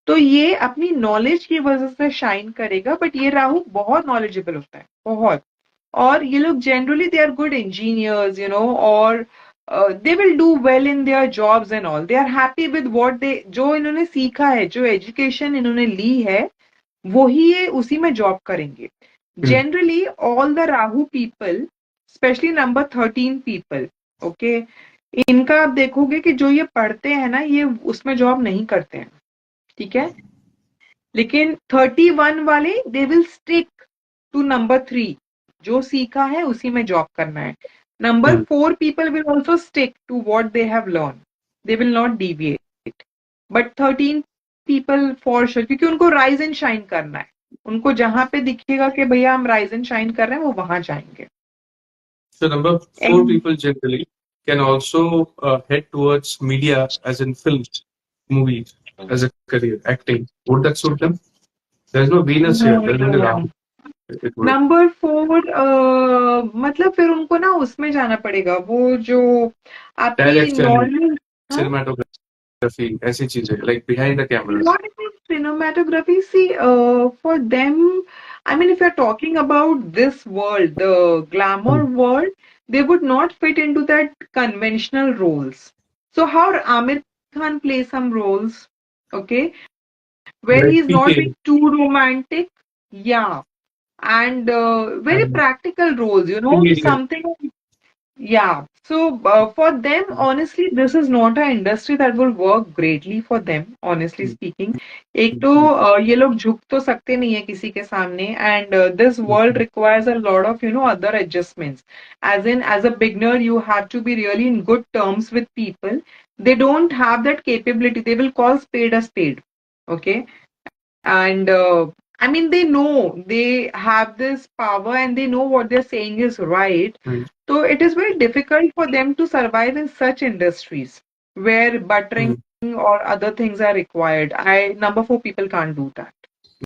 तो ये अपनी नॉलेज की वजह से शाइन करेगा, बट ये राहु बहुत नॉलेजेबल होता है, बहुत। और ये लोग generally they are good engineers, you know, और they will do well in their jobs and all. They are happy with what they, जो इन्होंने सीखा है, जो एजुकेशन इन्होंने ली है, वही ये उसी में जॉब करेंगे। Generally all the Rahu people, specially number 13 people, okay, इनका आप देखोगे कि जो ये पढ़ते हैं ना, ये उसमें जॉब नहीं करते हैं, ठीक है। लेकिन 31 वाले they will stick to number 3, जो सीखा है उसी में जॉब करना है। Number 4 people will also stick to what they have learn, they will not deviate. But 13 people for sure, क्योंकि उनको राइज एंड शाइन करना है। उनको जहां पे दिखेगा कि भैया हम राइज एंड शाइन कर रहे हैं, वो वहां जाएंगे। So number 4 people generally can also head towards media, as in films, movies, as a career, acting. Would that suit them? There's no Venus here. There's only Rahu. It would. Number 4, मतलब फिर उनको ना उसमें जाना पड़ेगा, वो जो आपकी Direction, नॉर्मल, cinematography, ऐसी चीजें like behind the cameras. not even cinematography. See, for them, I mean, if you're talking about this world, the glamour world, they would not fit into that conventional roles. So how Amir Khan plays some roles, okay, where Like he's not PK. being too romantic, yeah, and very And practical roles, you know, immediate. something. Yeah. So for them, honestly, this is not an industry that will work greatly for them, honestly speaking. एक तो ये लोग झुक तो सकते नहीं है किसी के सामने, and this world requires a lot of, you know, other adjustments. As a beginner, you have to be really in good terms with people. They don't have that capability. They will call spade a spade. Okay. And I mean, they know they have this power and they know what they're saying is right. So it is very difficult for them to survive in such industries where buttering or other things are required. Number 4 people can't do that.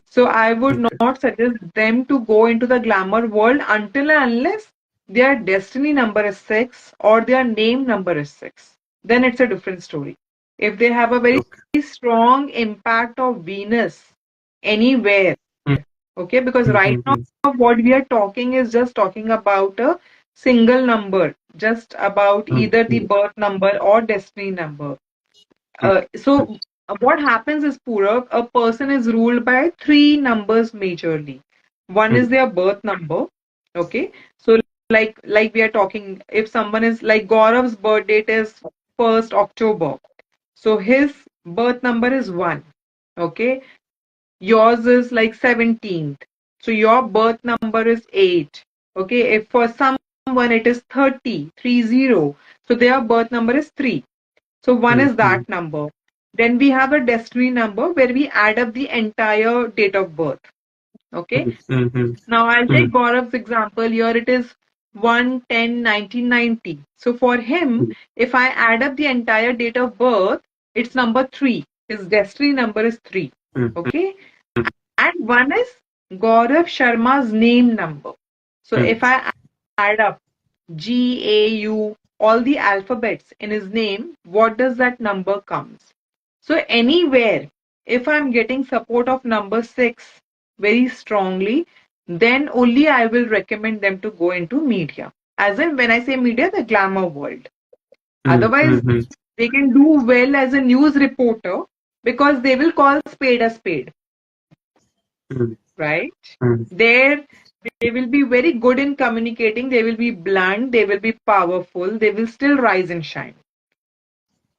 So I would not suggest them to go into the glamour world until and unless their destiny number is 6 or their name number is 6. Then it's a different story. If they have a very strong impact of Venus anywhere, okay, because right now what we are talking is just talking about a single number, just about either the birth number or destiny number. So what happens is, Purab, a person is ruled by 3 numbers majorly. One is their birth number, okay. So like we are talking, if someone is like Gaurav's birth date is 1st October, so his birth number is 1, okay. Yours is like 17th. So your birth number is 8. Okay. If for someone it is 30, so their birth number is 3. So one is that number. Then we have a destiny number where we add up the entire date of birth. Okay. Now I'll take Gaurav's example. Here it is 1/10/1990. So for him, if I add up the entire date of birth, it's number 3. His destiny number is 3. Okay. And one is Gaurav Sharma's name number. So if I add up GAU, all the alphabets in his name, what does that number comes? So anywhere, if I'm getting support of number 6 very strongly, then only I will recommend them to go into media. As in, when I say media, the glamour world. Otherwise, they can do well as a news reporter because they will call spade a spade. Right? There, they will be very good in communicating. They will be blunt. They will be powerful. They will still rise and shine.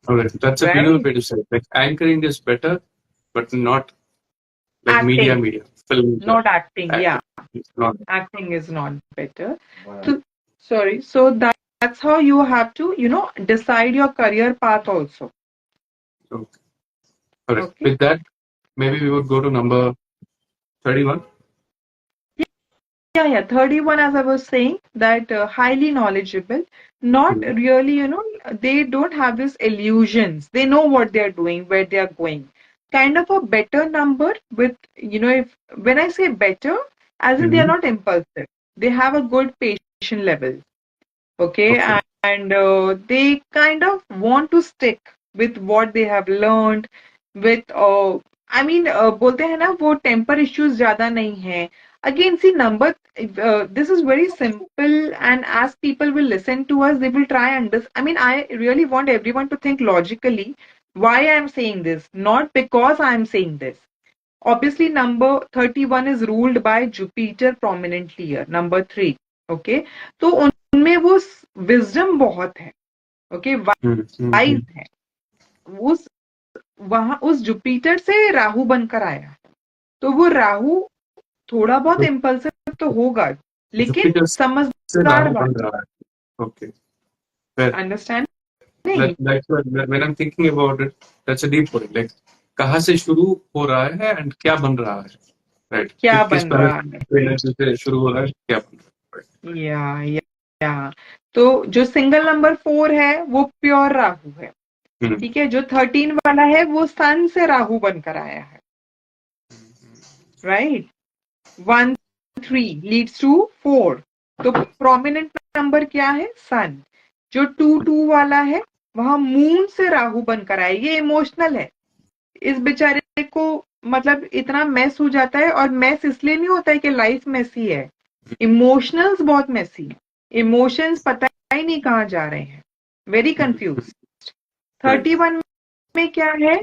Okay, that's a beautiful way to say it. Like anchoring is better, but not like acting. media, film. Not acting. Yeah. Not. Acting is not better. So, sorry. So that that's how you have to, decide your career path also. Okay. All right. Okay. With that, maybe we would go to number 31. Yeah. 31, as I was saying, that highly knowledgeable, not Mhm. really, they don't have these illusions. They know what they're doing, where they're going. Kind of a better number with, if when I say better, as in they are Mhm. not impulsive. They have a good patient level. Okay. Okay. And they kind of want to stick with what they have learned with I mean बोलते हैं ना वो temper issues ज्यादा नहीं है. Again, see, number this is very simple, and as people will listen to us, they will try and I mean, I really want everyone to think logically why I am saying this, not because I am saying this. Obviously, number 31 is ruled by Jupiter prominently here. Number 3. Okay. तो उनमें वो wisdom बहुत है. Okay. Mhm. Wise Mhm. है. उस वहां उस Jupiter से राहु बनकर आया है. तो वो राहु थोड़ा बहुत So इम्पल्सिव तो होगा, लेकिन Jupiter से समझदार राहु बन वाला. रहा है. Okay. Well, अंडरस्टैंड that नहीं. that's when I'm thinking about it, that's a deep point. Like कहाँ से शुरू हो रहा है and क्या बन रहा है, right? क्या किस बन planet रहा है. energy से शुरू हो रहा है, क्या बन रहा है, right? या तो जो सिंगल नंबर 4 है वो प्योर राहु है. हम्म. ठीक है. जो 13 वाला है वो सन से राहु बनकर आया है. राइट. 1 3 leads to 4. तो प्रोमिनेंट नंबर क्या है? सन. जो 2 2 वाला है वहां मून से राहु बनकर आया. ये इमोशनल है. इस बेचारे को मतलब इतना मेस हो जाता है, और मेस इसलिए नहीं होता है कि लाइफ मेसी है. इमोशनल्स बहुत मेसी है. इमोशंस पता ही नहीं कहाँ जा रहे हैं. Very confuse. Right. 31 में क्या है?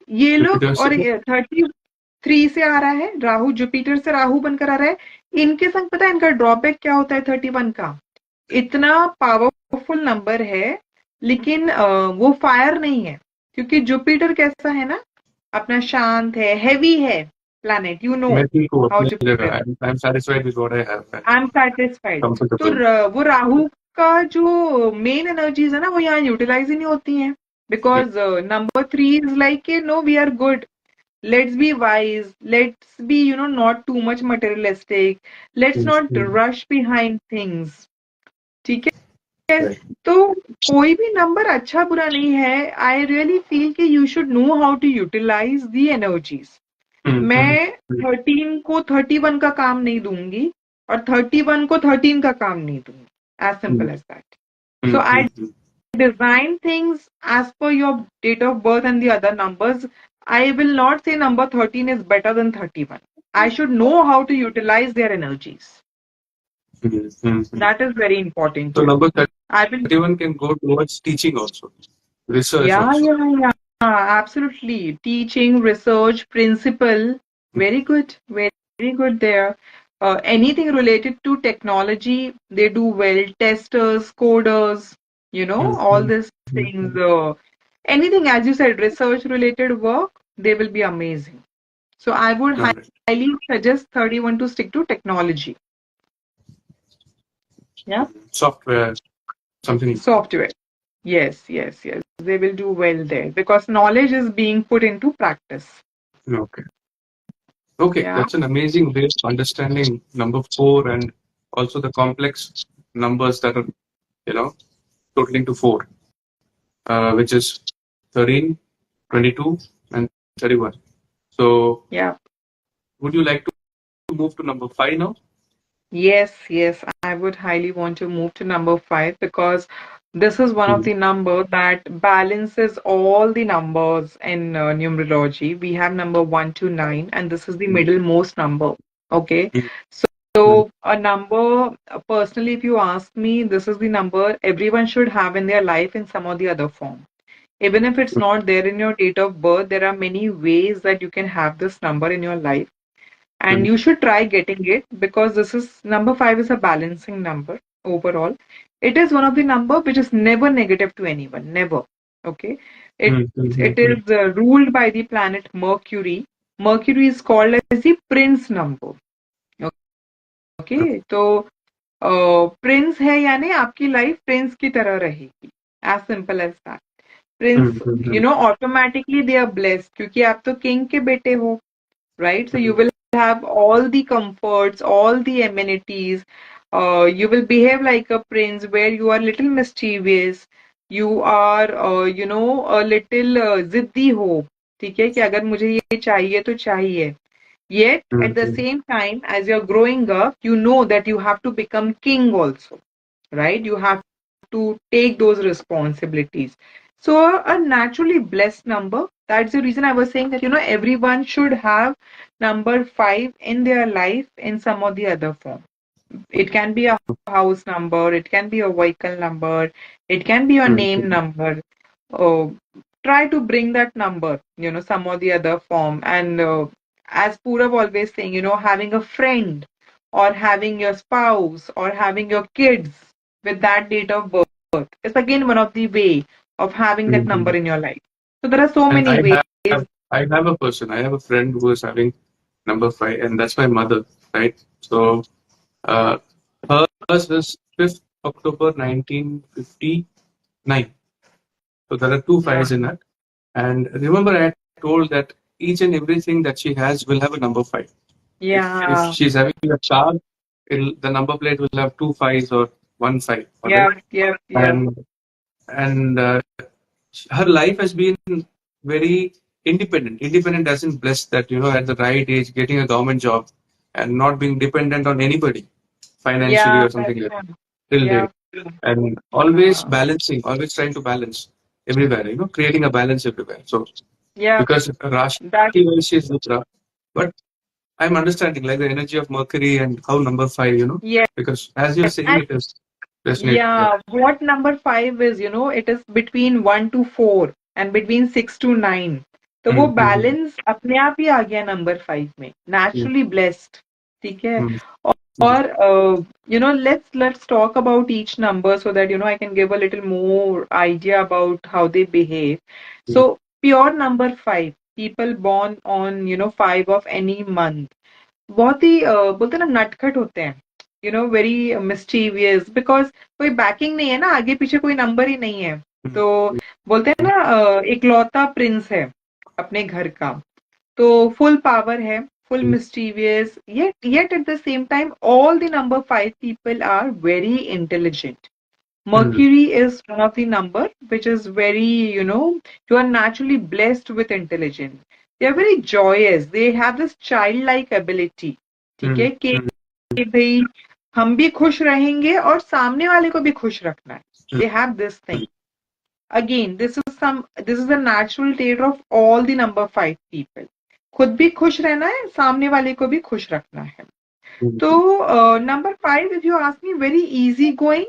ये लोग, Jupiter और से 33 से आ रहा है राहु, जुपिटर से राहु बनकर आ रहा है. इनके संग पता है इनका ड्रॉबैक क्या होता है 31 का? इतना पावरफुल नंबर है, लेकिन वो फायर नहीं है. क्योंकि जुपिटर कैसा है ना, अपना शांत है, हैवी है प्लैनेट. यू नो मैं ठीक हूँ हाउ अपनी जुपिटर. जगह. I'm satisfied with what I have. I'm I am satisfied. तो comfortable. वो राहु का जो मेन एनर्जीज है ना, वो यहाँ यूटिलाइज ही नहीं होती हैं. Yeah. Because number 3 is like के no, we are good. Let's be wise. Let's be, not too much materialistic. Let's not Mm. rush behind things. ठीक है. Right. तो कोई भी नंबर अच्छा बुरा नहीं है. आई रियली फील कि you should know how to utilize the energies. Mm. मैं 13 को 31 का काम नहीं दूंगी, और 31 को 13 का काम नहीं दूंगी. As simple as that. So I Mm. design things as per your date of birth and the other numbers. I will not say number 13 is better than 31. I should know how to utilize their energies. Mm. That is very important So to number me. I will, 31 can go towards teaching also, research yeah, also. yeah, absolutely. Teaching, research, principle, very good, very good there. Anything related to technology, they do well. Testers, coders, all Mm. these things. Anything, as you said, research related work, they will be amazing. So I would All right. highly suggest 31 to stick to technology. Yeah. Software, something. Software. Yes. They will do well there because knowledge is being put into practice. Okay. Okay, Yeah. that's an amazing way of understanding number 4 and also the complex numbers that are, totaling to 4, which is 13, 22, and 31. So, Yeah. would you like to move to number 5 now? Yes. I would highly want to move to number 5 because this is one of Mm. the number that balances all the numbers in numerology. We have number 1 to 9, and this is the Mm. middlemost number. Okay. Mm. So a number, personally, if you ask me, this is the number everyone should have in their life in some or the other form. Even if it's not there in your date of birth, there are many ways that you can have this number in your life. And Mm. you should try getting it because this is number 5 is a balancing number overall. It is one of the number which is never negative to anyone, never. Okay. It Mm. it Mm. is ruled by the planet Mercury. Mercury is called as the prince number. Okay. So prince है यानी आपकी life prince की तरह रहेगी, as simple as that. Prince automatically they are blessed, क्योंकि आप तो king के बेटे हो, right? So you will have all the comforts, all the amenities. You will behave like a prince, where you are little mischievous. You are, a little जिद्दी हो, ठीक है, कि अगर मुझे ये चाहिए तो चाहिए. Yet, at the same time, as you're growing up, you know that you have to become king also, right? You have to take those responsibilities. So, a naturally blessed number. That's the reason I was saying that, everyone should have number 5 in their life in some or the other form. It can be a house number, it can be a vehicle number, it can be a name number. Uh, Try to bring that number, some or the other form. And as Purav always saying, having a friend or having your spouse or having your kids with that date of birth is again one of the way of having that number in your life. So there are so And many ways. I have a person, I have a friend who is having number 5, and that's my mother, right? So uh, hers is 5th October 1959. So there are two Yeah, fives in that. And remember, I told that each and everything that she has will have a number 5. If yeah, she's having a car, the number plate will have two fives or one five. All yeah, right, yeah, yeah, and her life has been very independent. Independent as in blessed, that at the right age getting a government job and not being dependent on anybody financially yeah, or something like that yeah, till yeah, date, and always balancing, always trying to balance everywhere. Creating a balance everywhere. So yeah. because Rashi That, wise she is Mitra, but I'm understanding like the energy of Mercury and how number 5. yeah. Because as you're saying, And it is fascinating. Yeah. yeah, what number 5 is, it is between 1 to 4 and between 6 to 9. तो वो Mm-hmm. Balance अपने आप ही आ गया number 5 में, naturally blessed, ठीक है. Mm-hmm. और let's talk about each number so that I can give a little more idea about how they behave. So pure number 5, people born on 5 of any month, बहुत ही बोलते हैं ना, नटखट होते हैं, वेरी मिस्चीवियस, बिकॉज कोई banking नहीं है ना, आगे पीछे कोई नंबर ही नहीं है. तो बोलते हैं ना, इकलौता प्रिंस है अपने घर का. तो फुल पावर है, full mischievous, yet at the same time, all the number 5 people are very intelligent. Mercury is one of the number which is very, you are naturally blessed with intelligence. They are very joyous. They have this childlike ability. ठीक है कि भाई हम भी खुश रहेंगे और सामने वाले को भी खुश रखना है. They have this thing. Again, this is a natural trait of all the number 5 people. खुद भी खुश रहना है, सामने वाले को भी खुश रखना है. तो number 5, if you ask me, very easy going.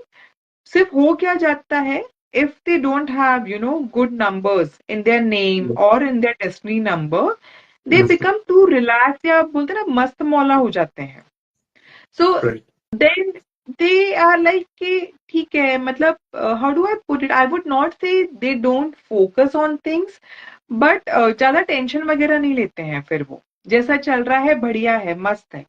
सिर्फ हो क्या जाता है, if they don't have good numbers in their name or in their destiny number, they become too relaxed, या बोलते हैं ना, मस्त मौला हो जाते हैं. So Right. then they are like कि ठीक है, मतलब how do I put it? I would not say they don't focus on things, but ज्यादा टेंशन वगैरह नहीं लेते हैं. फिर वो जैसा चल रहा है बढ़िया है, मस्त है,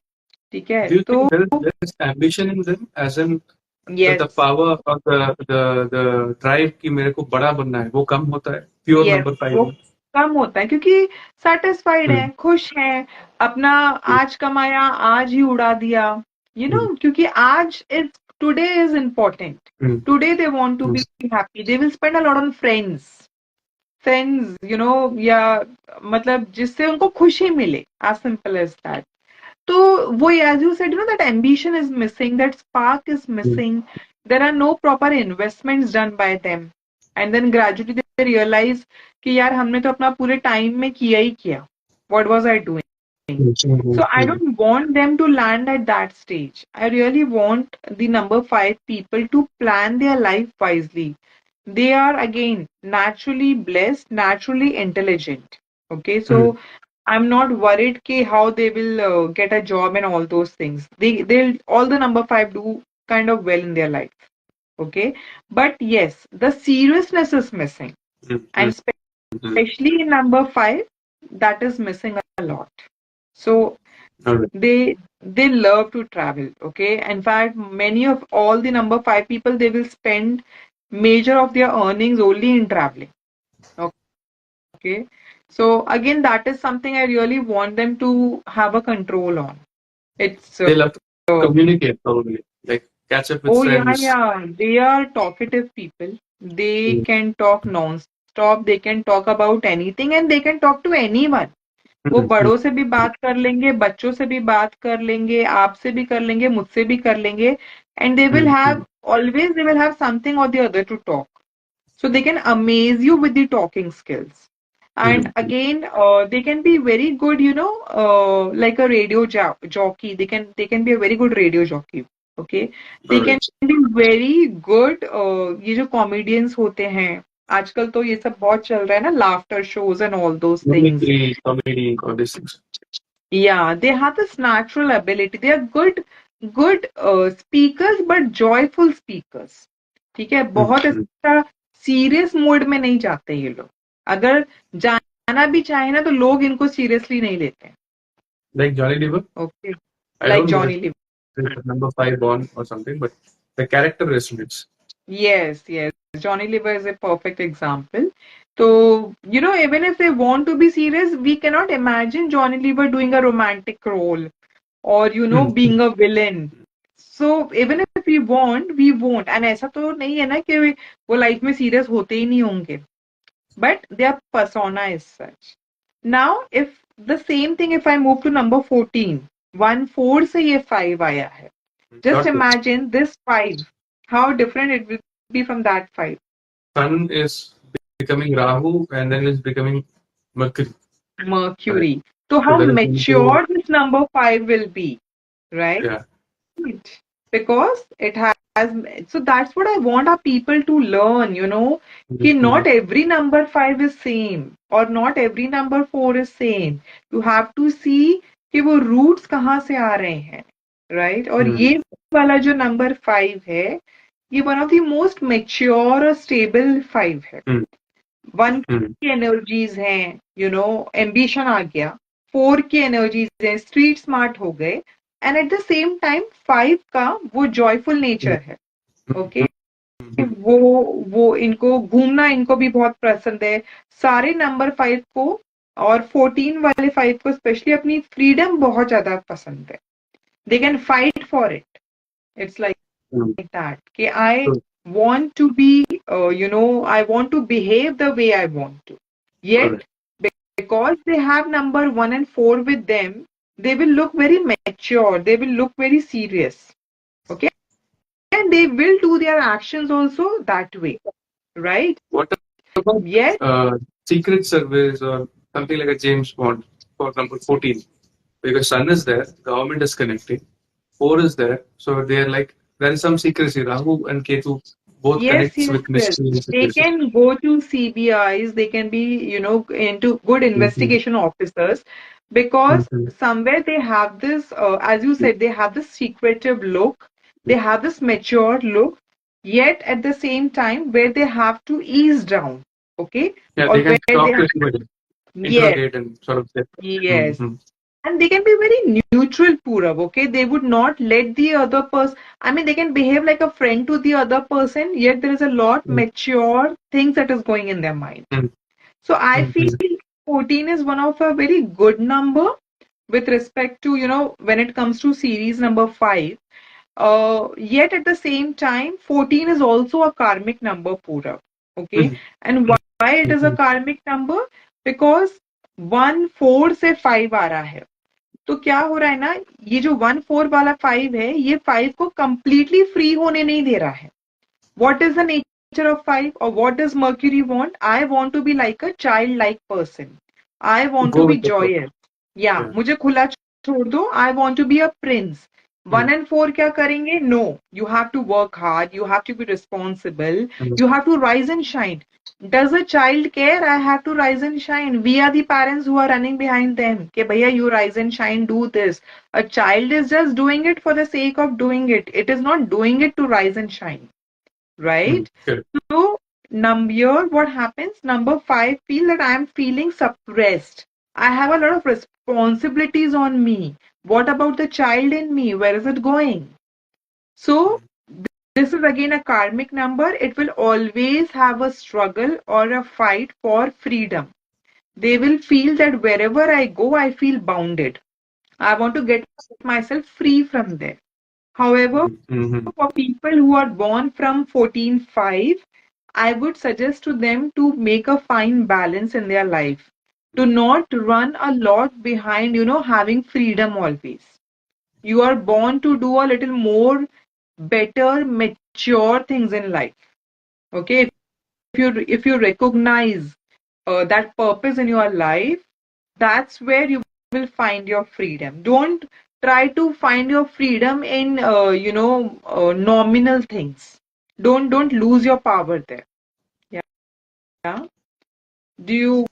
ठीक है. Do you तो think there is ambition in them, as in the yes, power or the drive कि मेरे को बड़ा बनना है, वो कम होता है pure yes, number 5 वो में? कम होता है क्योंकि सेटिस्फाइड है, खुश है, अपना आज कमाया आज ही उड़ा दिया, क्योंकि आज is today is important. Today they want to be happy, they will spend a lot on friends, या मतलब जिससे उनको खुशी मिले, एज सिंपल एज दैट. तो वो, as you said, that ambition is missing, that spark is missing. There are no proper investments done by them, and then gradually they realize कि यार हमने तो अपना पूरे टाइम में किया ही किया. What was I doing? So I don't want them to land at that stage. I really want the number 5 people to plan their life wisely. They are again naturally blessed, naturally intelligent. Okay, so I'm not worried ki how they will get a job and all those things. They'll all the number 5 do kind of well in their life. Okay, but yes, the seriousness is missing, and especially in number 5, that is missing a lot. So Alright. They love to travel. Okay, in fact, many of all the number 5 people, they will spend major of their earnings only in traveling. Okay, so again, that is something I really want them to have a control on. It's They love to communicate probably, like catch up with oh yeah, friends. yeah, they are talkative people. They Mm. can talk non-stop. They can talk about anything and they can talk to anyone. वो Mm, mm, बड़ों से भी बात कर लेंगे, बच्चों से भी बात कर लेंगे, आपसे भी कर लेंगे, मुझसे भी कर लेंगे, and they will mm, have mm, always they will have something or the other to talk. So they can amaze you with the talking skills. And mm, mm. again, they can be very good, like a radio jockey. They can be a very good radio jockey. Okay, they can Alright. be very good. ये जो comedians होते हैं, आजकल तो ये सब बहुत चल रहा है ना, laughter shows and all those things. Mimicry, comedy, all these things. Yeah, they have this natural ability. They are good speakers, but joyful speakers. ठीक है, Mm, बहुत mm. ऐसा सीरियस मोड में नहीं जाते ये लोग. अगर जाना भी चाहे ना तो लोग इनको सीरियसली नहीं लेते हैं. Like Johnny Depp. Okay, I like don't know Johnny if Lee. it's number 5 Bond or something, but the character resonates. Yes, yes. Johnny Lever is a perfect example. So, even if they want to be serious, we cannot imagine Johnny Lever doing a romantic role or, Mm, mm, being a villain. So, even if we want, we won't. And ऐसा तो नहीं है ना कि वो life में serious होते ही नहीं होंगे. But their persona is such. Now, if the same thing, if I move to number 14, 1 4 से ये 5 आया है. Just Not good. imagine this 5, how different it will be from that 5. Sun is becoming Rahu and then is becoming Mercury. Right. Mercury. So So how there is into, mature this number 5 will be, right? yeah. Because it has, so that's what I want our people to learn, Mm, कि mm, not every number 5 is same or not every number 4 is same. You have to see कि वो roots कहाँ से आ रहे हैं, right? और mm, ये वाला जो number 5 है, ये one of the most mature और stable 5 है. mm, 1 mm, की एनर्जीज हैं, एम्बिशन आ गया. 4 की एनर्जीज हैं, स्ट्रीट स्मार्ट हो गए. And at the same time 5 का वो जॉयफुल mm, नेचर है. ओके, mm, mm, वो इनको घूमना इनको भी बहुत पसंद है. सारे नंबर 5 को और 14 वाले 5 को स्पेशली अपनी फ्रीडम बहुत ज्यादा पसंद है. They can fight for it. It's like mm. that. Okay, I So, want to be, I want to behave the way I want to. all Yet, right. because they have number 1 and 4 with them, they will look very mature. They will look very serious. Okay, and they will do their actions also that way, right? What about Yet, Secret Service or something like a James Bond for number 14? Because Sun is there, government is connecting, 4 is there, so they are like, there is some secrecy. Rahu and Ketu both yes, connects yes, with yes. mystery and They secrecy. can go to CBIs, they can be, into good Mhm, investigation officers because mhm, somewhere they have this, as you said, they have this secretive look, they have this mature look, yet at the same time where they have to ease down, okay? yeah, Or they can where they talk to have, anybody, yes, interrogate and sort of say, yes. mm-hmm. And they can be very neutral, Purav, okay? They would not let the other person, I mean, they can behave like a friend to the other person, yet there is a lot mature things that is going in their mind. So I feel Mm-hmm. 14 is one of a very good number with respect to, when it comes to series number 5. Yet at the same time, 14 is also a karmic number, Purav. Okay? And why it is a karmic number? Because 1 4 से 5 आ रहा है. तो क्या हो रहा है ना, ये जो 1 4 वाला 5 है, ये 5 को completely फ्री होने नहीं दे रहा है. What is the nature of 5 or what does Mercury want? I want to be like a childlike person. I want to Go be with the flow. joyous. Yeah, Yeah. मुझे खुला छोड़ दो. I want to be a prince. 1 and 4 क्या करेंगे? No, you have to work hard. You have to be responsible. You have to rise and shine. Does a child care? I have to rise and shine. We are the parents who are running behind them. Okay, bhaiya, you rise and shine, do this. A child is just doing it for the sake of doing it. It is not doing it to rise and shine, right? Good. So here what happens? Number 5 feel that I am feeling suppressed. I have a lot of responsibilities on me. What about the child in me? Where is it going? So, this is again a karmic number. It will always have a struggle or a fight for freedom. They will feel that wherever I go, I feel bounded. I want to get myself free from there. However, Mm-hmm. for people who are born from 14/5, I would suggest to them to make a fine balance in their life. To not run a lot behind, having freedom always. You are born to do a little more better, mature things in life. Okay, if you recognize that purpose in your life, that's where you will find your freedom. Don't try to find your freedom in nominal things. Don't lose your power there. Yeah. Do you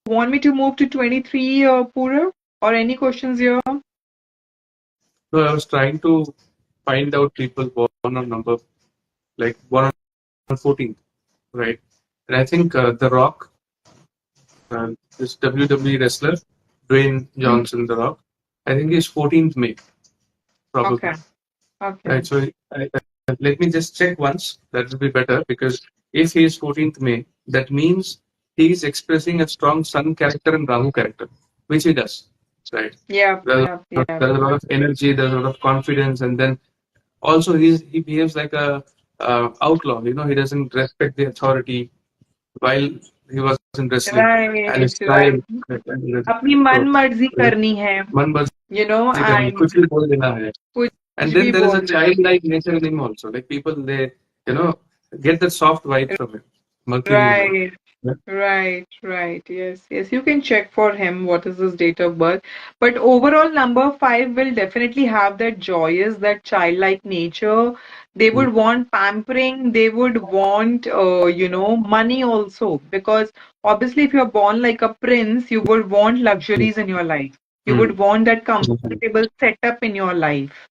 want me to move to 23, Pura, or any questions here? So I was trying to find out people born on number like born on 14th, right? And I think The Rock, this WWE wrestler, Dwayne Mhm. Johnson, The Rock, I think he's 14th May, probably. Okay. Okay. Right. So let me just check once. That will be better because if he is 14th May, that means he is expressing a strong Sun character and Rahu character, which he does. Right. Yeah. There's, Yeah. Yeah. there's a lot of energy. There's a lot of confidence, and then also he behaves like a outlaw. He doesn't respect the authority while he was in wrestling, and his Right. style. Right. अपनी मन So मर्जी करनी है. मन मर्जी करनी, And कुछ भी बोल देना है. कुछ And then भी there is a बोल देना. childlike nature in him also. Like people, they you know get that soft vibe from him. Mercury in him. Right. Yeah. Right, right. Yes, yes. You can check for him what is his date of birth. But overall, number five will definitely have that joyous, that childlike nature. They Mm, would want pampering. They would want, money also. Because obviously, if you're born like a prince, you would want mm, luxuries in your life. You mm, would want that mhm. comfortable setup in your life.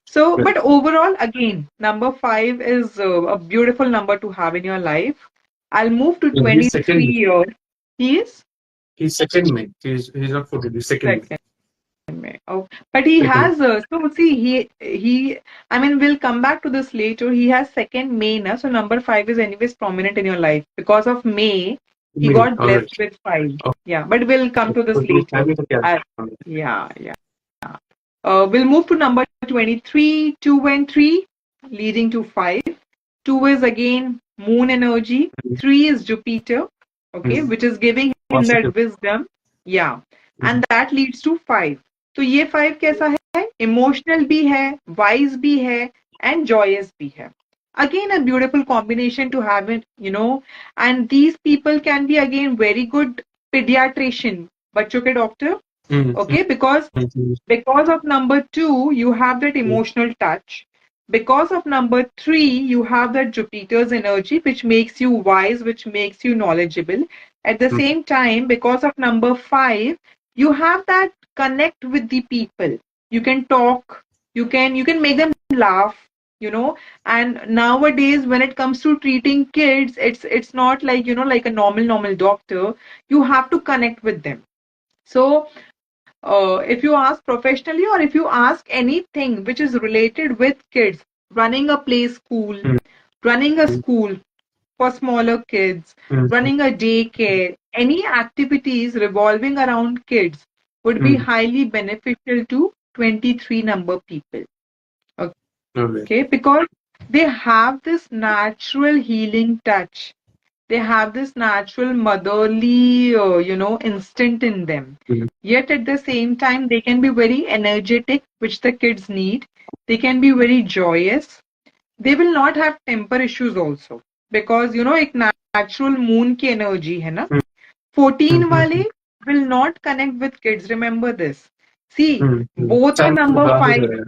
So, Right. but overall, again, number five is a beautiful number to have in your life. I'll move to And he's 23 second. years. He is He's second May. He's not 14. He's second May. second. May. Oh, but he Second. has so see he. I mean, we'll come back to this later. He has second May na, so number five is anyways prominent in your life because of May. He May. got All right. blessed with five. Oh, Yeah, but we'll come to this so he's later. having a cat. Yeah, yeah. We'll move to number 23, 2 and 3, leading to 5. 2 is again moon energy. 3 is Jupiter, okay, Mm, which is giving him positive. that wisdom. Yeah. Mm, And that leads to 5. तो ये 5 कैसा है? Emotional भी है, wise भी है, and joyous भी है. Again, a beautiful combination to have it, and these people can be again very good pediatrician, बच्चों के doctor, mm, mm, okay, mm, because of number two, you have that mm, emotional touch. Because of number three, you have that Jupiter's energy, which makes you wise, which makes you knowledgeable. At the mm, same time, because of number five, you have that connect with the people. You can talk, you can make them laugh, and nowadays when it comes to treating kids, it's not like like a normal doctor. You have to connect with them. So if you ask professionally or if you ask anything which is related with kids, running a play school, mm, running a mm, school for smaller kids, mm, running a daycare, any activities revolving around kids would be mm. highly beneficial to 23 number people. Okay. Okay, because they have this natural healing touch. They have this natural motherly, instinct in them. Mm, Yet at the same time, they can be very energetic, which the kids need. They can be very joyous. They will not have temper issues also. Because, एक natural moon की energy है ना. mm, 14 mm, wale will not connect with kids. Remember this. See, mm. both are Sun number Rahu 5, है.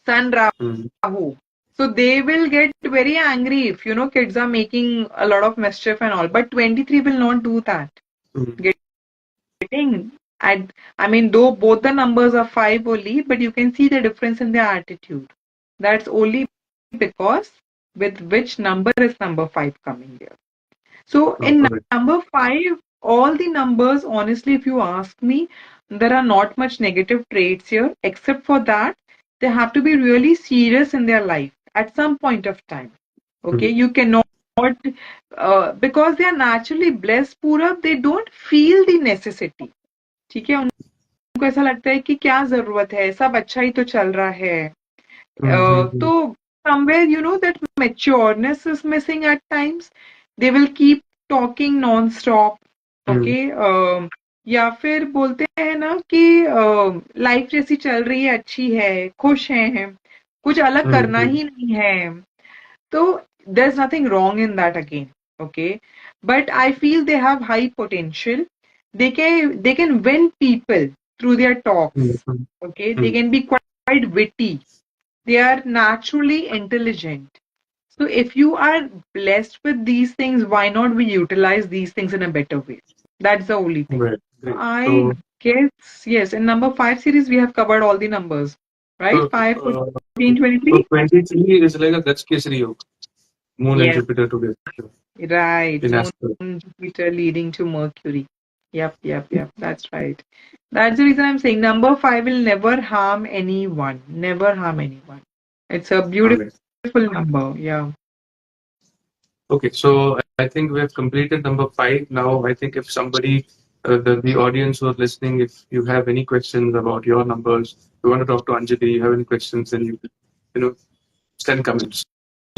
Sun Mm, Rahu. So they will get very angry if kids are making a lot of mischief and all. But 23 will not do that. mm. Getting at I mean, though both the numbers are five only, but you can see the difference in their attitude. That's only because with which number is number five coming here. So Oh, in all right. number five, all the numbers, honestly, if you ask me, there are not much negative traits here, except for that, they have to be really serious in their life at some point of time. Okay, Mm, you cannot, because they are naturally blessed, Purab, they don't feel the necessity. ठीक है, उनको ऐसा लगता है कि क्या जरूरत है, सब अच्छा ही तो चल रहा है. mm, So somewhere, that matureness is missing at times. They will keep talking non-stop. mm, Okay. या फिर बोलते हैं ना कि लाइफ जैसी चल रही है, अच्छी है, खुश हैं, कुछ अलग करना mm, ही नहीं है. So there's nothing wrong in that again. Okay. But I feel they have high potential. They can win people through their mm, talks. mm, Okay. They mm. can be quite witty. They are naturally intelligent. So if you are blessed with these things, why not we utilize these things in a better way? That's the only thing. Right. So Great. I guess, yes, in number five series, we have covered all the numbers, right? So, 5, uh, 14, so 23? 23 is like a Dutch Kesari yoga, Moon and Yes, Jupiter together right. in Moon, Astro. Jupiter leading to Mercury. Yep, yep, yep. That's right. That's the reason I'm saying number five will never harm anyone. Never harm anyone. It's a beautiful Okay. number. Yeah. Okay. So I think we have completed number 5. Now I think if somebody, the audience who are listening, if you have any questions about your numbers, you want to talk to Anjali, you have any questions, then you know, send comments.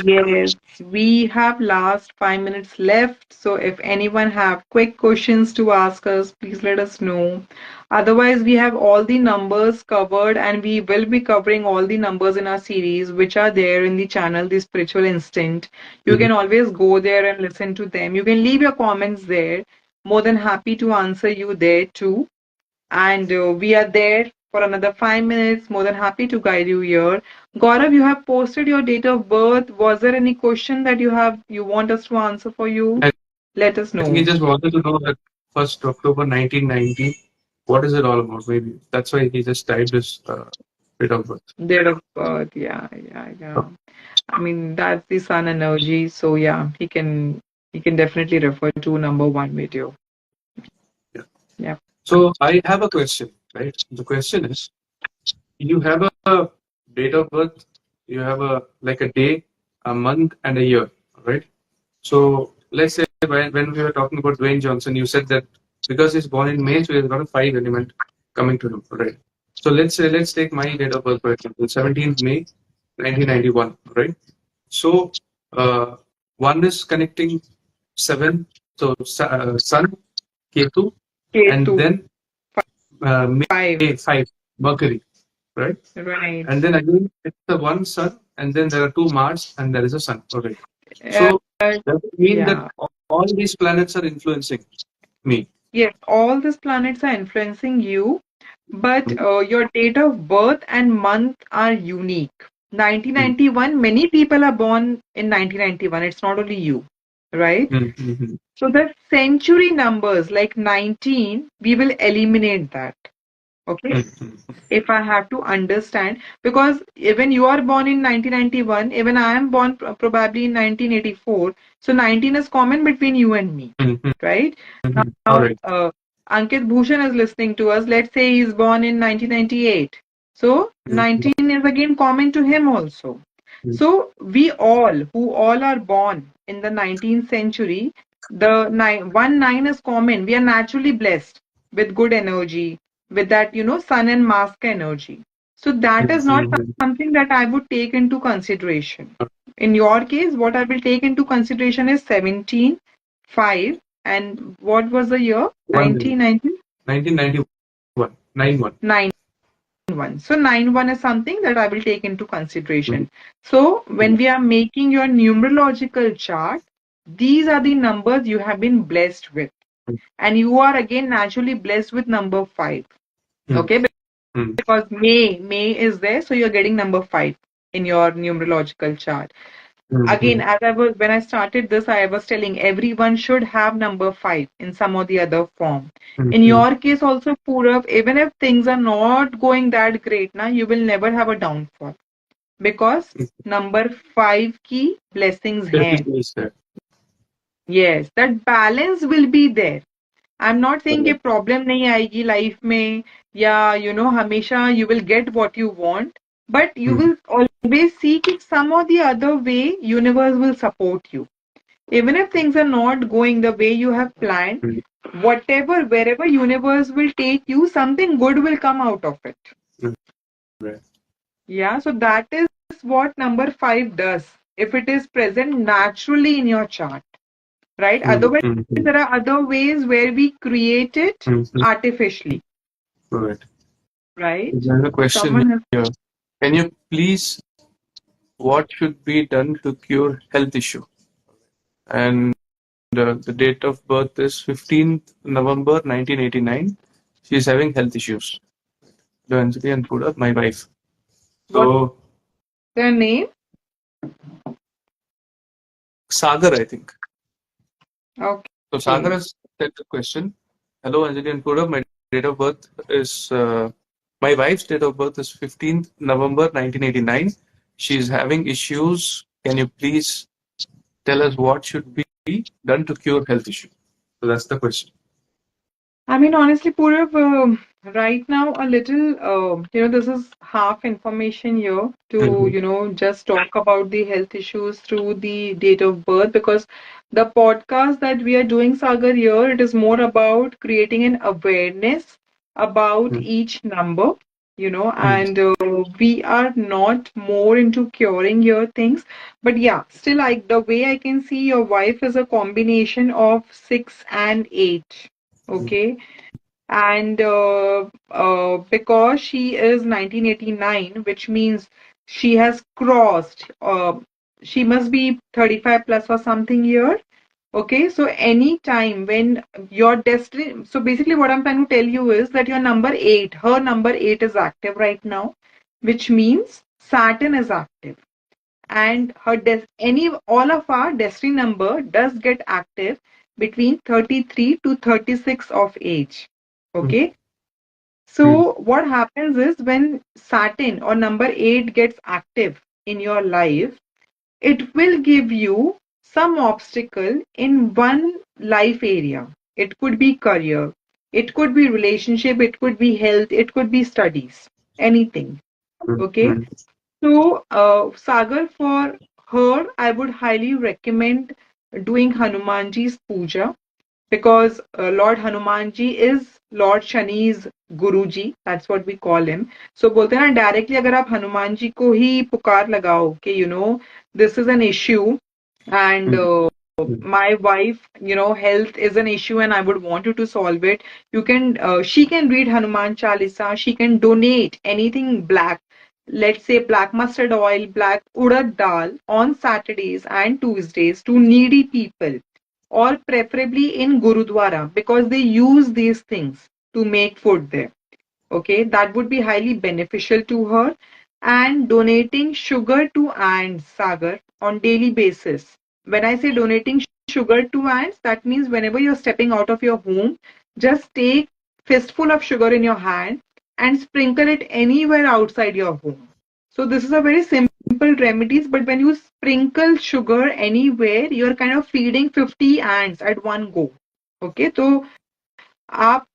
Yes, we have last 5 minutes left. So if anyone have quick questions to ask us, please let us know. Otherwise, we have all the numbers covered and we will be covering all the numbers in our series, which are there in the channel, The Spiritual Instinct. You Mhm. can always go there and listen to them. You can leave your comments there. More than happy to answer you there too. And we are there for another 5 minutes. More than happy to guide you here. Gaurav, you have posted your date of birth. Was there any question that you want us to answer for you? I Let us I think he know. just wanted to know that 1st October 1990, what is it all about? Maybe that's why he just typed his date of birth. Date of birth, yeah, yeah, yeah. I mean, that's the sun energy. So yeah, he can definitely refer to number one video. Yeah. Yeah. So I have a question, right? The question is, you have a date of birth, you have a like a day, a month, and a year, right? So let's say when we were talking about Dwayne Johnson, you said that because he's born in May, so he's got a 5 element coming to him, right? So let's take my date of birth for example, 17th May 1991, right? So uh, one is connecting 7, so Sun, Ketu, and Ketu, then five, May 5, Mercury, right? right. And then again, it's the one Sun, and then there are two Mars, and there is a Sun. Okay. Uh, So does it mean that yeah. all these planets are influencing me? Yes, all these planets are influencing you, but Mm, your date of birth and month are unique. mm, 1991, many people are born in 1991. It's not only you, right? mm, mm, So the century numbers like 19, we will eliminate that. Okay, mm, mm, if I have to understand, because even you are born in 1991, even I am born probably in 1984, so 19 is common between you and me, mm, mm, right? All Now, right. Ankit Bhushan is listening to us. Let's say he is born in 1998. So Mm, 19 is again common to him also. mm, So we all, who all are born in the 19th century, the 9 is common. We are naturally blessed with good energy, with that, sun and mask energy. So that mm, is not mm, something that I would take into consideration. In your case, what I will take into consideration is 17, 5, and what was the year? 1 1990? 1991, 9-1. 9-1. So 9-1 is something that I will take into Mm, consideration. So when mm, we are making your numerological chart, these are the numbers you have been blessed with. mm, And you are again naturally blessed with number 5. mm, Okay, mm, because May is there, so you're getting number 5 in your numerological chart. mm, Again, as I was when I started this, I was telling everyone should have number 5 in some or the other form. mm, In mm, your case also, Purav, even if things are not going that great, na, you will never have a downfall because mm. number 5 key blessings hain. Definitely is there. Yes, that balance will be there. I am not saying कि Correct. Problem नहीं आएगी life में, या हमेशा you will get what you want, but you Mhm. Will always see कि सम और the other way universe will support you. Even if things are not going the way you have planned, Mhm. whatever, wherever universe will take you, something good will come out of it. Right. Yeah, so that is what number 5 does. If it is present naturally in your chart, right? Mhm. Otherwise, Mhm. there are other ways where we create it Mhm. artificially, Right. right? There's a question Someone has. here. Can you please, what should be done to cure health issue? And the date of birth is 15th November 1989. She is having health issues. The Anjali and Puda, my wife. What's So their name? Sagar, I think. So Sagar Okay. has said the question. Hello, Anjali and Puda. My date of birth is my wife's date of birth is 15th November 1989. She is having issues. Can you please tell us what should be done to cure health issue? So that's the question. I mean, honestly, Purav, right now, a little, this is half information here to, Mhm. just talk about the health issues through the date of birth, because the podcast that we are doing, Sagar, here, it is more about creating an awareness about Mhm. each number, Mhm. and we are not more into curing your things. But yeah, still, the way I can see your wife is a combination of 6 and 8. Okay, and because she is 1989, which means she has crossed, she must be 35 plus or something year. Okay, so any time when your destiny, so basically what I'm trying to tell you is that your number 8, her number 8 is active right now, which means Saturn is active, and any all of our destiny number does get active between 33 to 36 of age. Okay, Mhm. so what happens is when Saturn or number 8 gets active in your life, it will give you some obstacle in one life area. It could be career, it could be relationship, it could be health, it could be studies, anything. Okay. Mhm. So, Sagar, for her, I would highly recommend doing Hanumanji's puja, because Lord Hanumanji is Lord Shani's Guruji. That's what we call him. So बोलते हैं ना, directly अगर आप हनुमान जी को ही पुकार लगाओ कि this is an issue, and Mhm. my wife, health is an issue and I would want you to solve it. She can read Hanuman Chalisa, she can donate anything black, let's say black mustard oil, black urad dal on Saturdays and Tuesdays to needy people, or preferably in Gurudwara, because they use these things to make food there. Okay, that would be highly beneficial to her. And donating sugar to ants, Sagar, on daily basis. When I say donating sugar to ants, that means whenever you're stepping out of your home, just take fistful of sugar in your hand and sprinkle it anywhere outside your home. So this is a very simple remedies, but when you sprinkle sugar anywhere, you're kind of feeding 50 ants at one go. Okay, so आप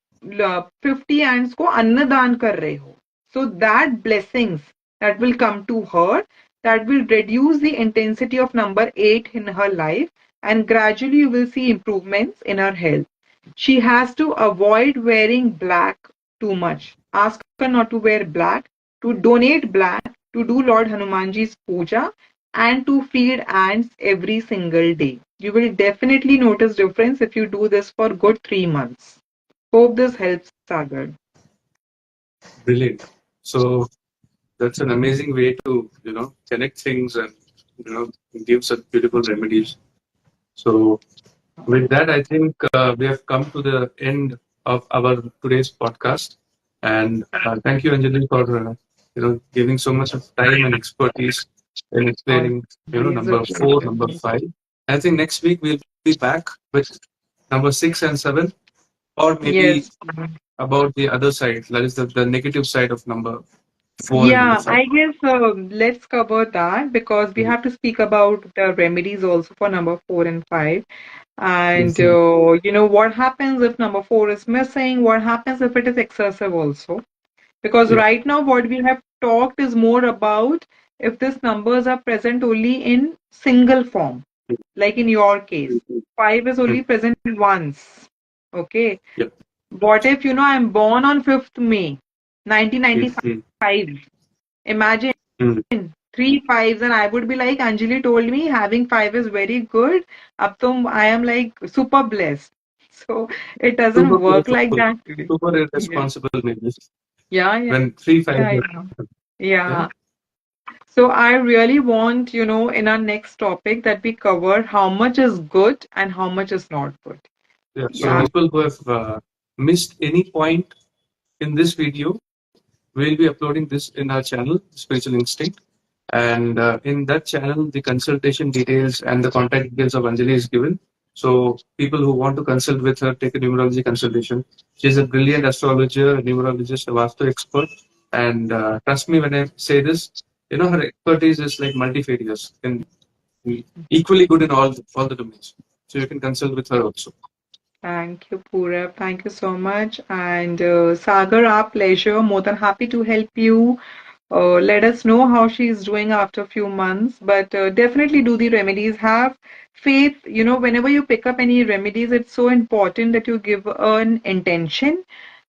50 ants को अन्नदान कर रहे हो. So that blessings that will come to her, that will reduce the intensity of number 8 in her life, and gradually you will see improvements in her health. She has to avoid wearing black too much. Ask her not to wear black, to donate black, to do Lord Hanumanji's puja, and to feed ants every single day. You will definitely notice difference if you do this for good 3 months. Hope this helps, Sagar. Brilliant. So that's an amazing way to connect things and give such beautiful remedies. So with that, I think we have come to the end of our today's podcast. And thank you, Anjali, for giving so much of time and expertise in explaining Always a number four, pleasure. number five. I think next week we'll be back with number 6 and 7, or maybe Yes. about the other side, that is the negative side of number 4 and number Yeah, 5. I guess let's cover that because we have to speak about the remedies also for number 4 and 5. And what happens if number 4 is missing? What happens if it is excessive also? Because Yeah. right now what we have talked is more about if these numbers are present only in single form, like in your case, 5 is only present once. Okay. Yeah. What if, I'm born on 5th May, 1995? Imagine three fives, and I would be like, Anjali told me having 5 is very good. Ab to I am like super blessed. So it doesn't Super work like playful, that. super Yeah. irresponsible, maybe. Yeah, yeah, When 3 5 yeah, are, yeah. yeah. Yeah. So I really want, in our next topic that we cover how much is good and how much is not good. Yeah. So Yeah. people who have missed any point in this video, we'll be uploading this in our channel, Spiritual Instinct. And in that channel, the consultation details and the contact details of Anjali is given. So people who want to consult with her, take a numerology consultation. She's a brilliant astrologer, a numerologist, a Vastu expert. And trust me when I say this, her expertise is like multifarious and equally good in all the domains. So you can consult with her also. Thank you, Purab. Thank you so much. And Sagar, our pleasure. More than happy to help you. Let us know how she's doing after a few months, but definitely do the remedies. Have faith. Whenever you pick up any remedies, it's so important that you give an intention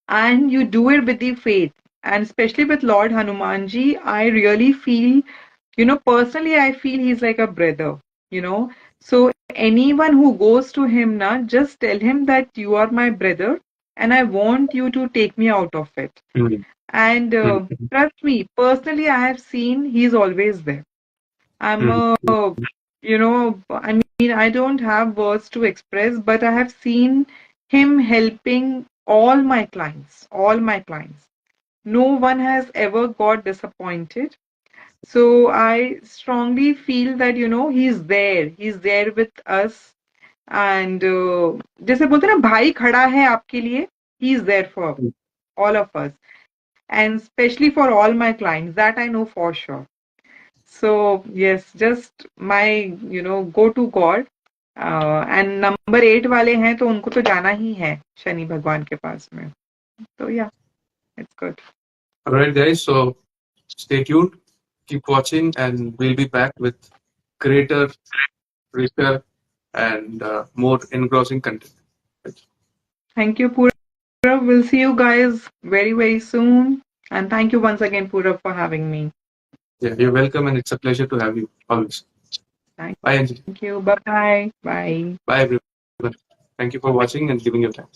and you do it with the faith. And especially with Lord Hanumanji, I really feel, personally, I feel he's like a brother, So anyone who goes to him now, just tell him that you are my brother and I want you to take me out of it. Mm. And Mm. trust me, personally, I have seen he's always there. I'm Mm. a, I mean, I don't have words to express, but I have seen him helping all my clients, all my clients. No one has ever got disappointed. So I strongly feel that, he's there with us. And जैसे बोलते हैं ना भाई खड़ा है आपके लिए, he is there for all of us. And especially for all my clients, that I know for sure. So yes, just my go to God. And number 8 वाले हैं तो उनको तो जाना ही है शनि भगवान के पास में. So yeah, it's good. All right, guys. So stay tuned, keep watching, and we'll be back with greater, richer, and more engrossing content. Thank you, Purav. We'll see you guys very, very soon. And thank you once again, Purav, for having me. Yeah, you're welcome, and it's a pleasure to have you always. Thank Bye, Anjali. you. Bye-bye. Bye. Bye, everyone. Thank you for watching and giving your time.